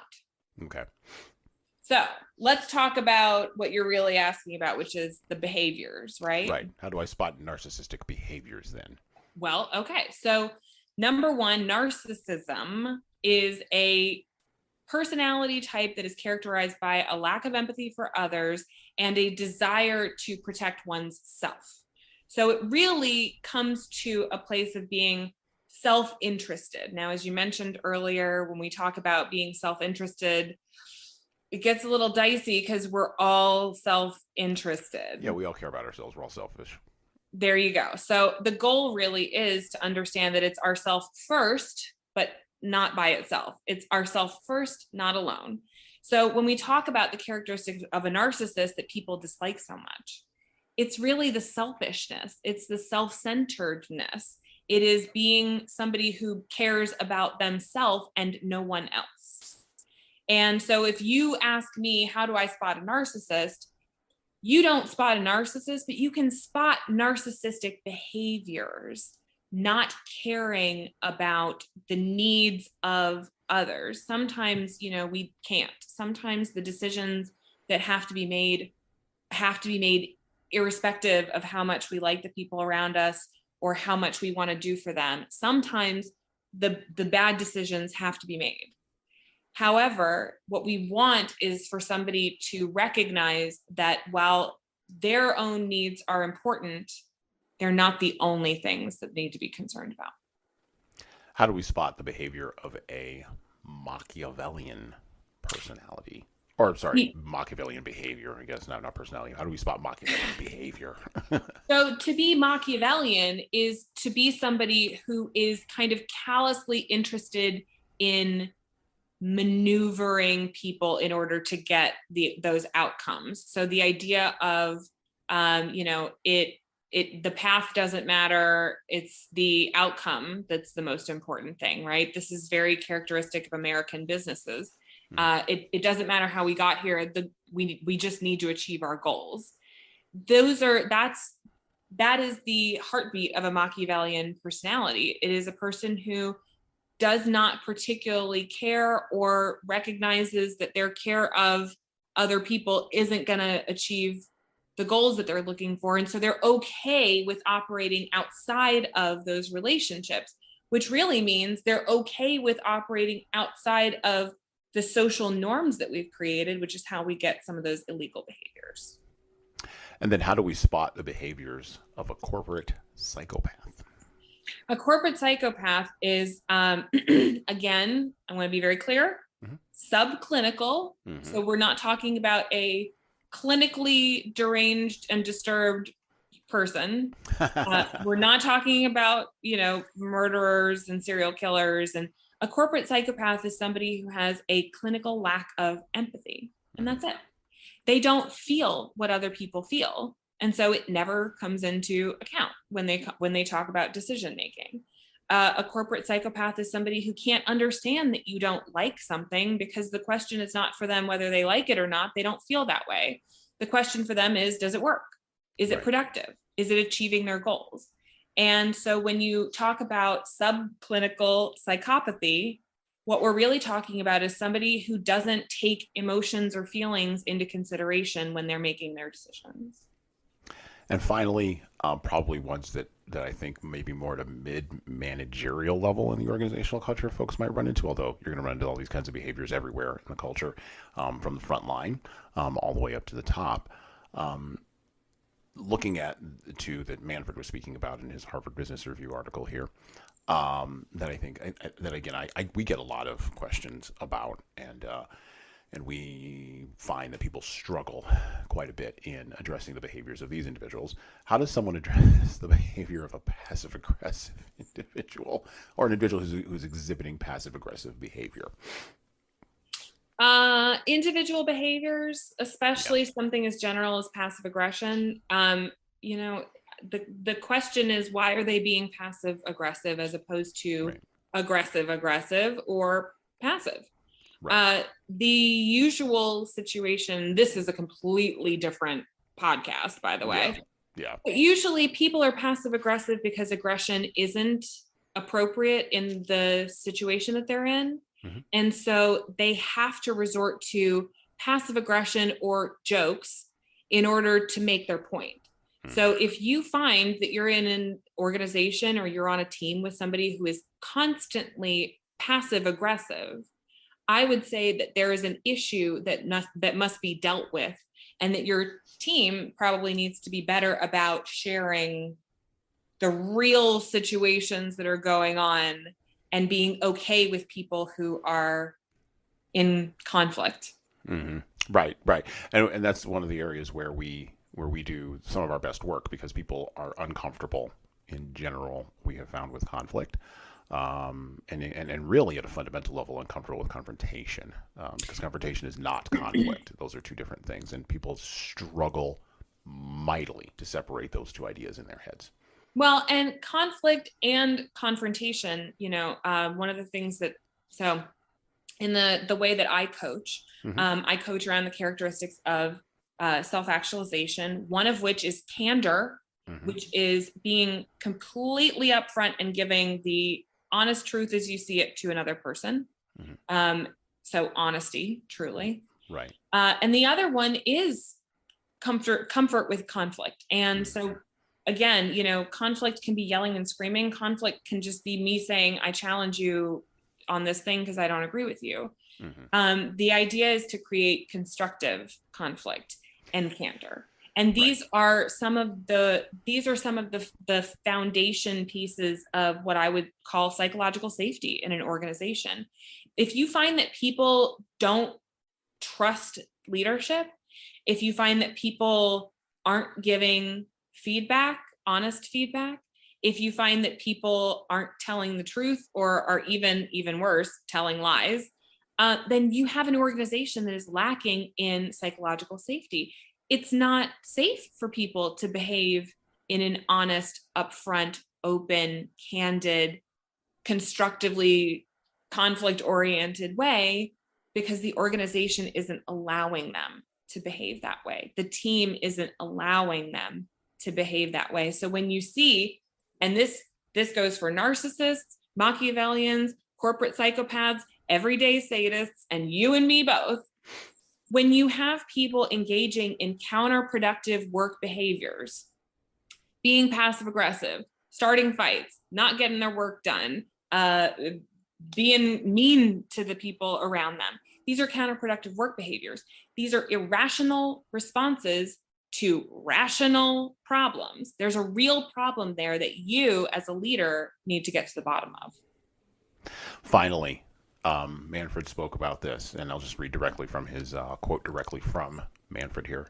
Okay. So let's talk about what you're really asking about, which is the behaviors, right? Right. How do I spot narcissistic behaviors then? Well, okay. So number one, narcissism is a personality type that is characterized by a lack of empathy for others and a desire to protect one's self. So it really comes to a place of being self-interested. Now, as you mentioned earlier, when we talk about being self-interested, it gets a little dicey because we're all self-interested. Yeah, we all care about ourselves. We're all selfish. There you go. So the goal really is to understand that it's ourself first, but not by itself. It's ourself first, not alone. So when we talk about the characteristics of a narcissist that people dislike so much, it's really the selfishness. It's the self-centeredness. It is being somebody who cares about themselves and no one else. And so if you ask me, how do I spot a narcissist? You don't spot a narcissist, but you can spot narcissistic behaviors, not caring about the needs of others. Sometimes, we can't. Sometimes the decisions that have to be made have to be made irrespective of how much we like the people around us or how much we want to do for them. Sometimes the bad decisions have to be made. However, what we want is for somebody to recognize that while their own needs are important, they're not the only things that need to be concerned about. How do we spot the behavior of a Machiavellian personality? Or, sorry, Machiavellian behavior, I guess, not personality. How do we spot Machiavellian behavior? So to be Machiavellian is to be somebody who is kind of callously interested in maneuvering people in order to get those outcomes. So the idea of, the path doesn't matter. It's the outcome that's the most important thing, right? This is very characteristic of American businesses. It doesn't matter how we got here. We just need to achieve our goals. That is the heartbeat of a Machiavellian personality. It is a person who does not particularly care or recognizes that their care of other people isn't going to achieve the goals that they're looking for. And so they're okay with operating outside of those relationships, which really means they're okay with operating outside of the social norms that we've created, which is how we get some of those illegal behaviors. And then how do we spot the behaviors of a corporate psychopath? A corporate psychopath is, again, I want to be very clear, subclinical. So we're not talking about a clinically deranged and disturbed person. We're not talking about, murderers and serial killers. And a corporate psychopath is somebody who has a clinical lack of empathy, and that's it. They don't feel what other people feel. And so it never comes into account when they talk about decision making. A corporate psychopath is somebody who can't understand that you don't like something, because the question is not for them whether they like it or not. They don't feel that way. The question for them is, does it work? Is it productive? Is it achieving their goals? And so when you talk about subclinical psychopathy, what we're really talking about is somebody who doesn't take emotions or feelings into consideration when they're making their decisions. And finally, probably ones that I think maybe more at a mid-managerial level in the organizational culture folks might run into, although you're going to run into all these kinds of behaviors everywhere in the culture, from the front line all the way up to the top. Looking at the two that Manfred was speaking about in his Harvard Business Review article here, that I think, that again, we get a lot of questions about, and we find that people struggle quite a bit in addressing the behaviors of these individuals. How does someone address the behavior of a passive-aggressive individual, or an individual who's exhibiting passive-aggressive behavior? Individual behaviors, especially something as general as passive aggression. The question is, why are they being passive aggressive as opposed to aggressive or passive? The usual situation, this is a completely different podcast, by the way. But usually people are passive aggressive because aggression isn't appropriate in the situation that they're in. And so they have to resort to passive aggression or jokes in order to make their point. So if you find that you're in an organization or you're on a team with somebody who is constantly passive aggressive, I would say that there is an issue that must be dealt with, and that your team probably needs to be better about sharing the real situations that are going on and being okay with people who are in conflict. Right. And that's one of the areas where we do some of our best work, because people are uncomfortable in general, we have found, with conflict. And really at a fundamental level uncomfortable with confrontation, because confrontation is not conflict. Those are two different things, and people struggle mightily to separate those two ideas in their heads. Well, and conflict and confrontation, one of the things that, so in the way that I coach, I coach around the characteristics of self-actualization, one of which is candor, which is being completely upfront and giving the honest truth as you see it to another person. So honesty, truly. Right. And the other one is comfort with conflict. And so again, conflict can be yelling and screaming. Conflict can just be me saying, I challenge you on this thing because I don't agree with you. The idea is to create constructive conflict and candor. And these are some of the foundation pieces of what I would call psychological safety in an organization. If you find that people don't trust leadership, if you find that people aren't giving feedback, honest feedback, if you find that people aren't telling the truth or are even worse, telling lies, then you have an organization that is lacking in psychological safety. It's not safe for people to behave in an honest, upfront, open, candid, constructively conflict-oriented way because the organization isn't allowing them to behave that way. The team isn't allowing them to behave that way. So when you see, and this goes for narcissists, Machiavellians, corporate psychopaths, everyday sadists, and you and me both, when you have people engaging in counterproductive work behaviors, being passive aggressive, starting fights, not getting their work done, being mean to the people around them, these are counterproductive work behaviors. These are irrational responses to rational problems. There's a real problem there that you as a leader need to get to the bottom of. Finally, Manfred spoke about this, and I'll just read directly from his quote directly from Manfred here.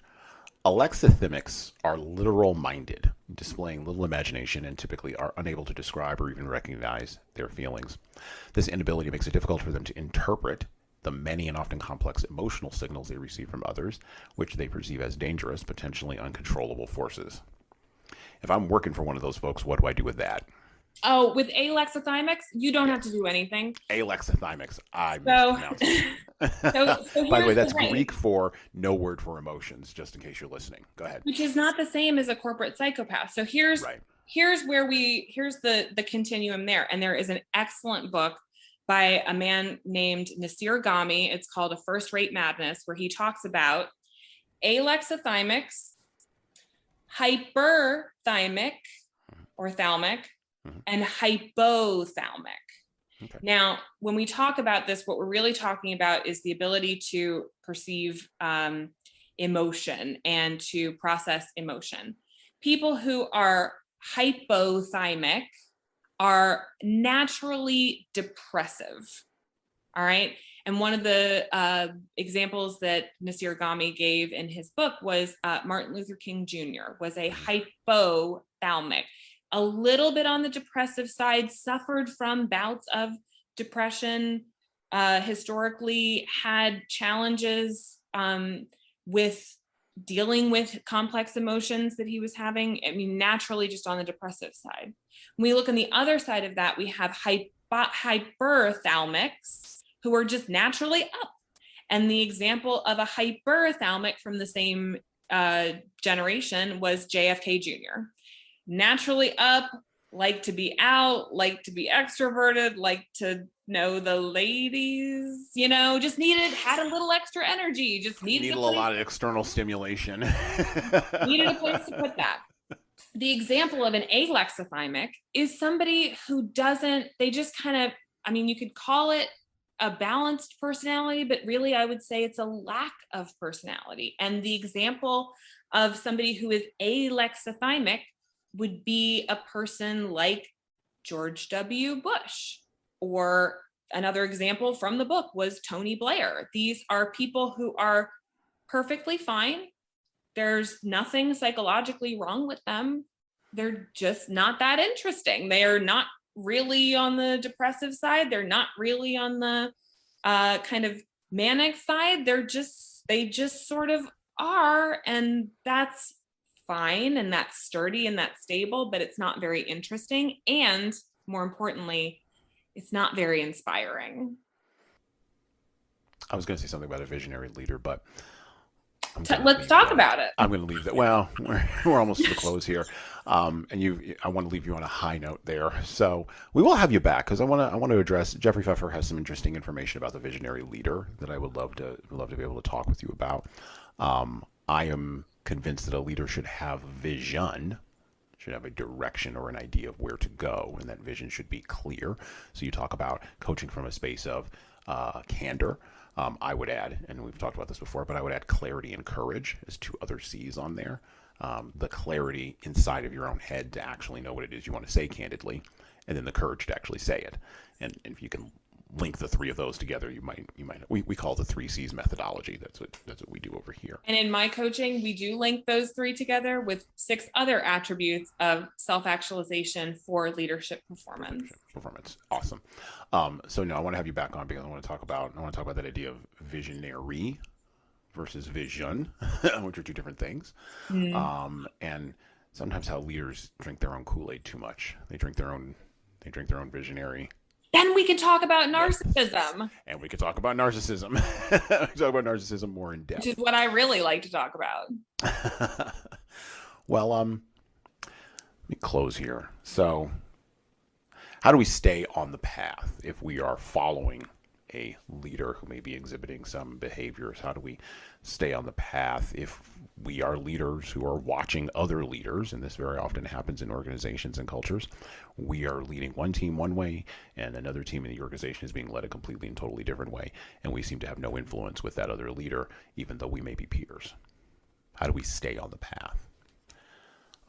Alexithymics are literal-minded, displaying little imagination and typically are unable to describe or even recognize their feelings. This inability makes it difficult for them to interpret the many and often complex emotional signals they receive from others, which they perceive as dangerous, potentially uncontrollable forces. If I'm working for one of those folks, what do I do with that? Oh, with alexithymics, you don't have to do anything. Alexithymics, I mispronounced it. So By the way, that's Greek for no word for emotions, just in case you're listening. Go ahead. Which is not the same as a corporate psychopath. So here's the continuum there. And there is an excellent book by a man named Nasir Ghami. It's called A First-Rate Madness, where he talks about alexithymics, hyperthymic or thalmic, and hypothalamic. Okay. Now, when we talk about this, what we're really talking about is the ability to perceive emotion and to process emotion. People who are hypothymic are naturally depressive. All right. And one of the examples that Nasir Ghami gave in his book was Martin Luther King Jr. was a hypothalamic, a little bit on the depressive side, suffered from bouts of depression, historically had challenges with dealing with complex emotions that he was having. I mean, naturally just on the depressive side. When we look on the other side of that, we have hyperthalamics who are just naturally up. And the example of a hyperthalamic from the same generation was JFK Jr. Naturally up, like to be out, like to be extroverted, like to know the ladies, just had a little extra energy, just needed a lot of external stimulation. Needed a place to put that. The example of an alexithymic is somebody who they just kind of, you could call it a balanced personality, but really I would say it's a lack of personality. And the example of somebody who is alexithymic would be a person like George W. Bush, or another example from the book was Tony Blair. These are people who are perfectly fine. There's nothing psychologically wrong with them. They're just not that interesting. They are not really on the depressive side. They're not really on the kind of manic side. They just sort of are, and that's fine, and that's sturdy and that's stable, but it's not very interesting. And more importantly, it's not very inspiring. I was going to say something about a visionary leader, but let's talk about it. I'm going to leave that. Well, we're almost to the close here. I want to leave you on a high note there. So we will have you back because I want to address, Jeffrey Pfeffer has some interesting information about the visionary leader that I would love to be able to talk with you about. I am convinced that a leader should have vision, should have a direction or an idea of where to go, and that vision should be clear. So you talk about coaching from a space of candor. I would add, and we've talked about this before, but I would add clarity and courage as two other C's on there. The clarity inside of your own head to actually know what it is you want to say candidly, and then the courage to actually say it. And if you can link the three of those together, we call it the 3 C's methodology. That's what we do over here. And in my coaching, we do link those 3 together with 6 other attributes of self-actualization for leadership performance. Awesome. So now I want to have you back on because I want to talk about that idea of visionary versus vision, which are 2 different things. And sometimes how leaders drink their own Kool-Aid too much. They drink their own visionary. Then we can talk about narcissism. And we could talk about narcissism. We can talk about narcissism more in depth. Which is what I really like to talk about. Well, let me close here. So, how do we stay on the path if we are following a leader who may be exhibiting some behaviors? How do we stay on the path if we are leaders who are watching other leaders? And this very often happens in organizations and cultures. We are leading one team one way, and another team in the organization is being led a completely and totally different way, and we seem to have no influence with that other leader, even though we may be peers. How do we stay on the path?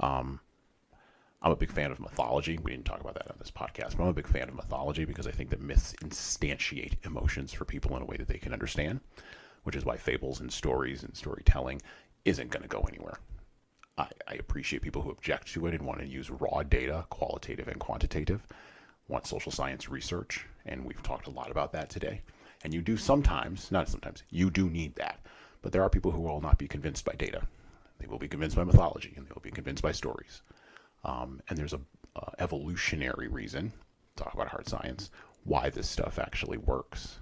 I'm a big fan of mythology. We didn't talk about that on this podcast, but I'm a big fan of mythology because I think that myths instantiate emotions for people in a way that they can understand, which is why fables and stories and storytelling isn't going to go anywhere. I appreciate people who object to it and want to use raw data, qualitative and quantitative, want social science research, and we've talked a lot about that today. And you do sometimes, not sometimes, you do need that. But there are people who will not be convinced by data. They will be convinced by mythology, and they will be convinced by stories. And there's a evolutionary reason, talk about hard science, why this stuff actually works.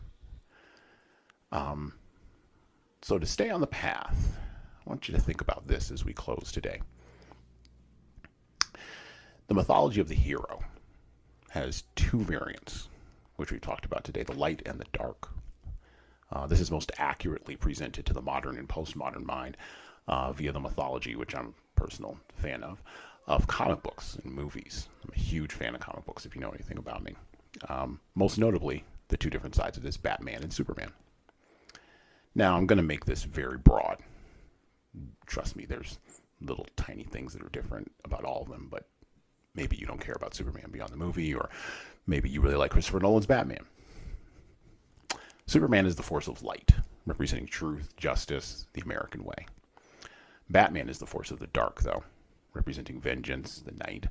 So to stay on the path, I want you to think about this as we close today. The mythology of the hero has 2 variants, which we talked about today, the light and the dark. This is most accurately presented to the modern and postmodern mind via the mythology, which I'm a personal fan of comic books and movies. I'm a huge fan of comic books, if you know anything about me. Most notably, the 2 different sides of this, Batman and Superman. Now, I'm going to make this very broad. Trust me, there's little tiny things that are different about all of them, but maybe you don't care about Superman beyond the movie, or maybe you really like Christopher Nolan's Batman. Superman is the force of light, representing truth, justice, the American way. Batman is the force of the dark, though, representing vengeance, the night,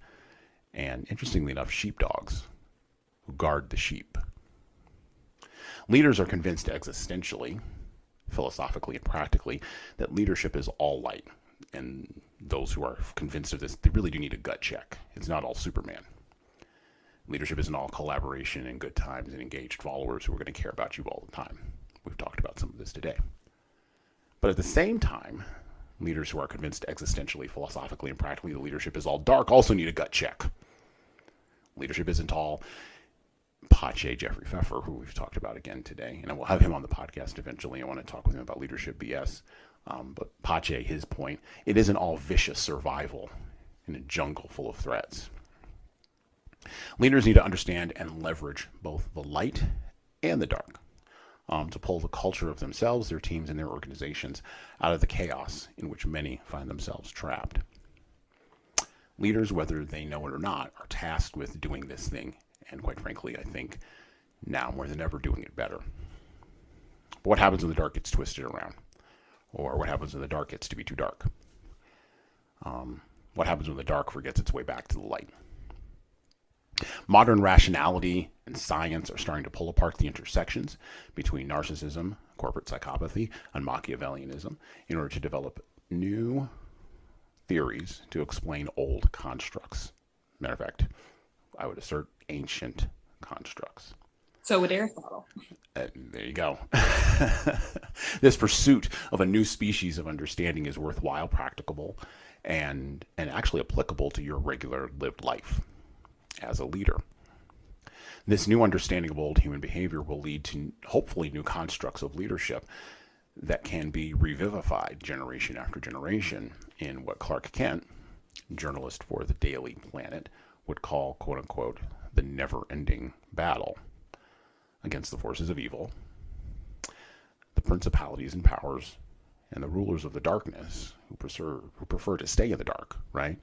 and interestingly enough, sheepdogs who guard the sheep. Leaders are convinced existentially, philosophically, and practically that leadership is all light. And those who are convinced of this, they really do need a gut check. It's not all Superman. Leadership isn't all collaboration and good times and engaged followers who are going to care about you all the time. We've talked about some of this today. But at the same time, leaders who are convinced existentially, philosophically, and practically that leadership is all dark also need a gut check. Leadership isn't all Pache Jeffrey Pfeffer, who we've talked about again today, and I will have him on the podcast eventually. I want to talk with him about leadership BS. But Pache, his point, it isn't all vicious survival in a jungle full of threats. Leaders need to understand and leverage both the light and the dark to pull the culture of themselves, their teams, and their organizations out of the chaos in which many find themselves trapped. Leaders, whether they know it or not, are tasked with doing this thing, and quite frankly, I think now more than ever doing it better. But what happens when the dark gets twisted around? Or what happens when the dark gets to be too dark? What happens when the dark forgets its way back to the light? Modern rationality and science are starting to pull apart the intersections between narcissism, corporate psychopathy, and Machiavellianism in order to develop new theories to explain old constructs. Matter of fact, I would assert ancient constructs. So would Aristotle. There you go. This pursuit of a new species of understanding is worthwhile, practicable, and actually applicable to your regular lived life as a leader. This new understanding of old human behavior will lead to hopefully new constructs of leadership that can be revivified generation after generation in what Clark Kent, journalist for the Daily Planet, would call, quote unquote, the never-ending battle against the forces of evil, the principalities and powers, and the rulers of the darkness who prefer to stay in the dark, right,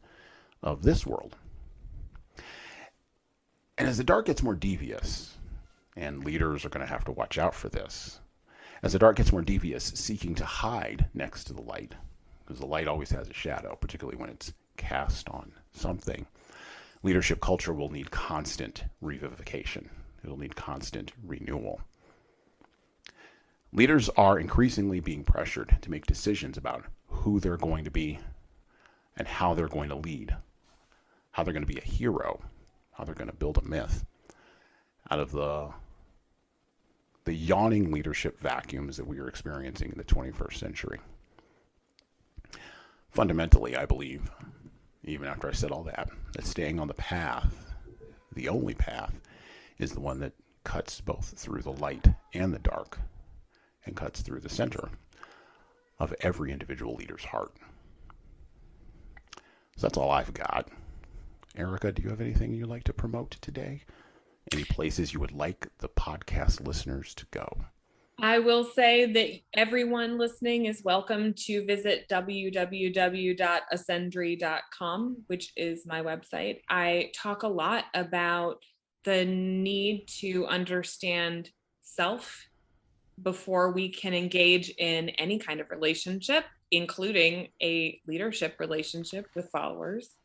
of this world. And as the dark gets more devious, and leaders are going to have to watch out for this, as the dark gets more devious, seeking to hide next to the light, because the light always has a shadow, particularly when it's cast on something, leadership culture will need constant revivification. It'll need constant renewal. Leaders are increasingly being pressured to make decisions about who they're going to be and how they're going to lead, how they're going to be a hero, how they're going to build a myth out of the yawning leadership vacuums that we are experiencing in the 21st century. Fundamentally, I believe, even after I said all that staying on the path, the only path, is the one that cuts both through the light and the dark and cuts through the center of every individual leader's heart. So that's all I've got. Erika, do you have anything you'd like to promote today? Any places you would like the podcast listeners to go? I will say that everyone listening is welcome to visit www.ascendry.com, which is my website. I talk a lot about the need to understand self before we can engage in any kind of relationship, including a leadership relationship with followers.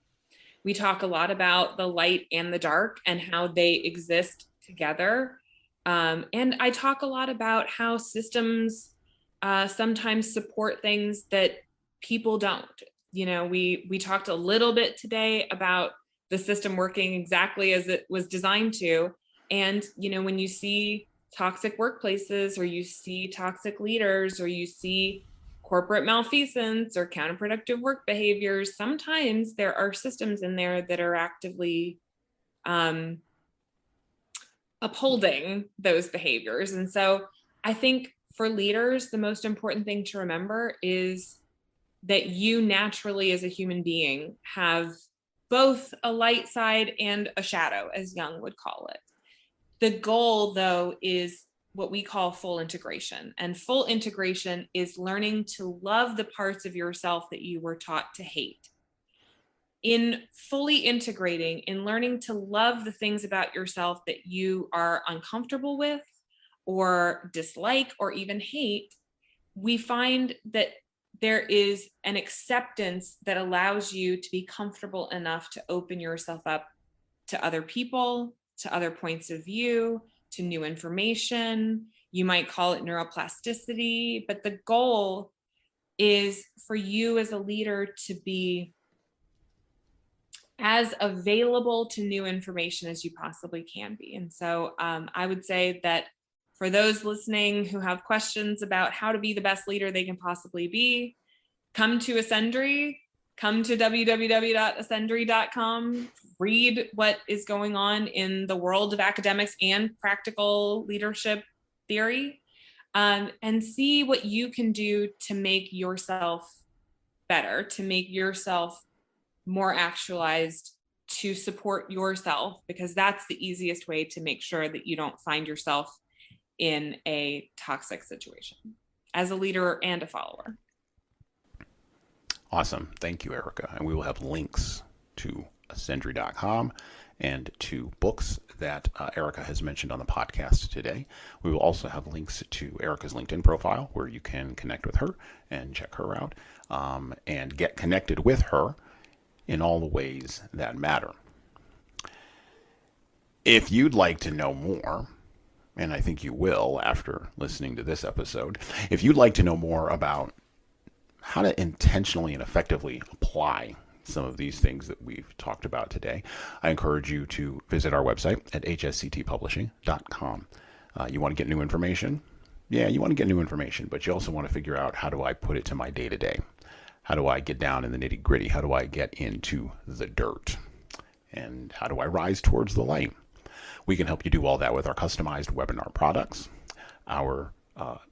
We talk a lot about the light and the dark and how they exist together. And I talk a lot about how systems sometimes support things that people don't. You know, we talked a little bit today about the system working exactly as it was designed to. And, you know, when you see toxic workplaces, or you see toxic leaders, or you see corporate malfeasance or counterproductive work behaviors, sometimes there are systems in there that are actively upholding those behaviors. And so I think for leaders, the most important thing to remember is that you naturally, as a human being, have both a light side and a shadow, as Jung would call it. The goal, though, is what we call full integration. And full integration is learning to love the parts of yourself that you were taught to hate. In fully integrating, in learning to love the things about yourself that you are uncomfortable with, or dislike, or even hate, we find that there is an acceptance that allows you to be comfortable enough to open yourself up to other people, to other points of view, to new information. You might call it neuroplasticity, but the goal is for you as a leader to be as available to new information as you possibly can be. And so I would say that for those listening who have questions about how to be the best leader they can possibly be, come to Ascendry, come to www.ascendry.com, read what is going on in the world of academics and practical leadership theory, and see what you can do to make yourself better, to make yourself more actualized, to support yourself, because that's the easiest way to make sure that you don't find yourself in a toxic situation as a leader and a follower. Awesome. Thank you, Erika. And we will have links to ascendry.com and to books that Erika has mentioned on the podcast today. We will also have links to Erika's LinkedIn profile, where you can connect with her and check her out, and get connected with her in all the ways that matter. If you'd like to know more, and I think you will after listening to this episode, if you'd like to know more about how to intentionally and effectively apply some of these things that we've talked about today, I encourage you to visit our website at hsctpublishing.com. You want to get new information? Yeah, you want to get new information, but you also want to figure out, how do I put it to my day-to-day? How do I get down in the nitty-gritty? How do I get into the dirt? And how do I rise towards the light? We can help you do all that with our customized webinar products, our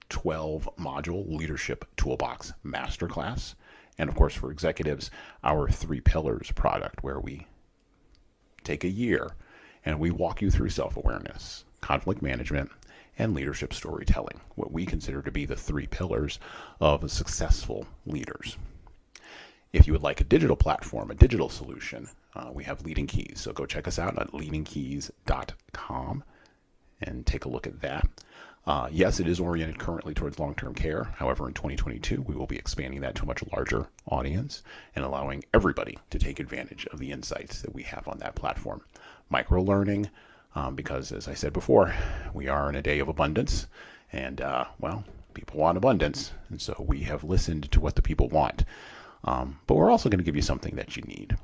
12 module leadership toolbox masterclass. And of course, for executives, our 3 pillars product, where we take a year and we walk you through self-awareness, conflict management, and leadership storytelling, what we consider to be the 3 pillars of successful leaders. If you would like a digital platform, a digital solution, we have Leading Keys. So go check us out at leadingkeys.com and take a look at that. Yes, it is oriented currently towards long-term care. However, in 2022, we will be expanding that to a much larger audience and allowing everybody to take advantage of the insights that we have on that platform. Micro-learning, because as I said before, we are in a day of abundance, and people want abundance, and so we have listened to what the people want. But we're also going to give you something that you need.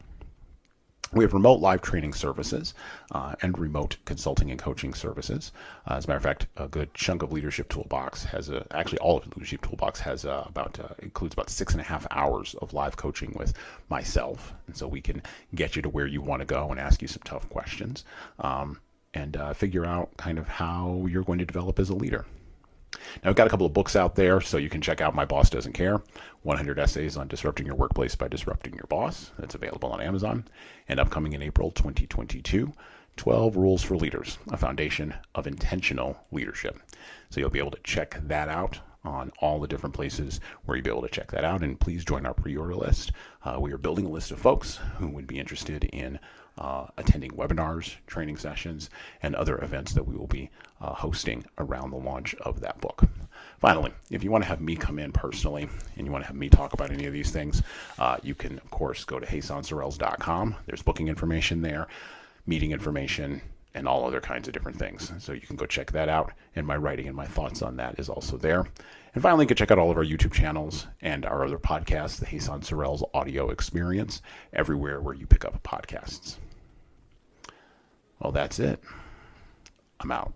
We have remote live training services and remote consulting and coaching services. As a matter of fact, a good chunk of Leadership Toolbox actually all of Leadership Toolbox has includes about 6.5 hours of live coaching with myself. And so we can get you to where you want to go and ask you some tough questions and figure out kind of how you're going to develop as a leader. Now, I've got a couple of books out there, so you can check out My Boss Doesn't Care, 100 Essays on Disrupting Your Workplace by Disrupting Your Boss. That's available on Amazon. And upcoming in April 2022, 12 Rules for Leaders, a foundation of intentional leadership. So you'll be able to check that out on all the different places where you'll be able to check that out. And please join our pre-order list. We are building a list of folks who would be interested in attending webinars, training sessions, and other events that we will be hosting around the launch of that book. Finally, if you want to have me come in personally and you want to have me talk about any of these things, you can, of course, go to jesansorrells.com. There's booking information there, meeting information, and all other kinds of different things. So you can go check that out, and my writing and my thoughts on that is also there. And finally, you can check out all of our YouTube channels and our other podcasts, the Jesan Sorrells Audio Experience, everywhere where you pick up podcasts. Well, that's it. I'm out.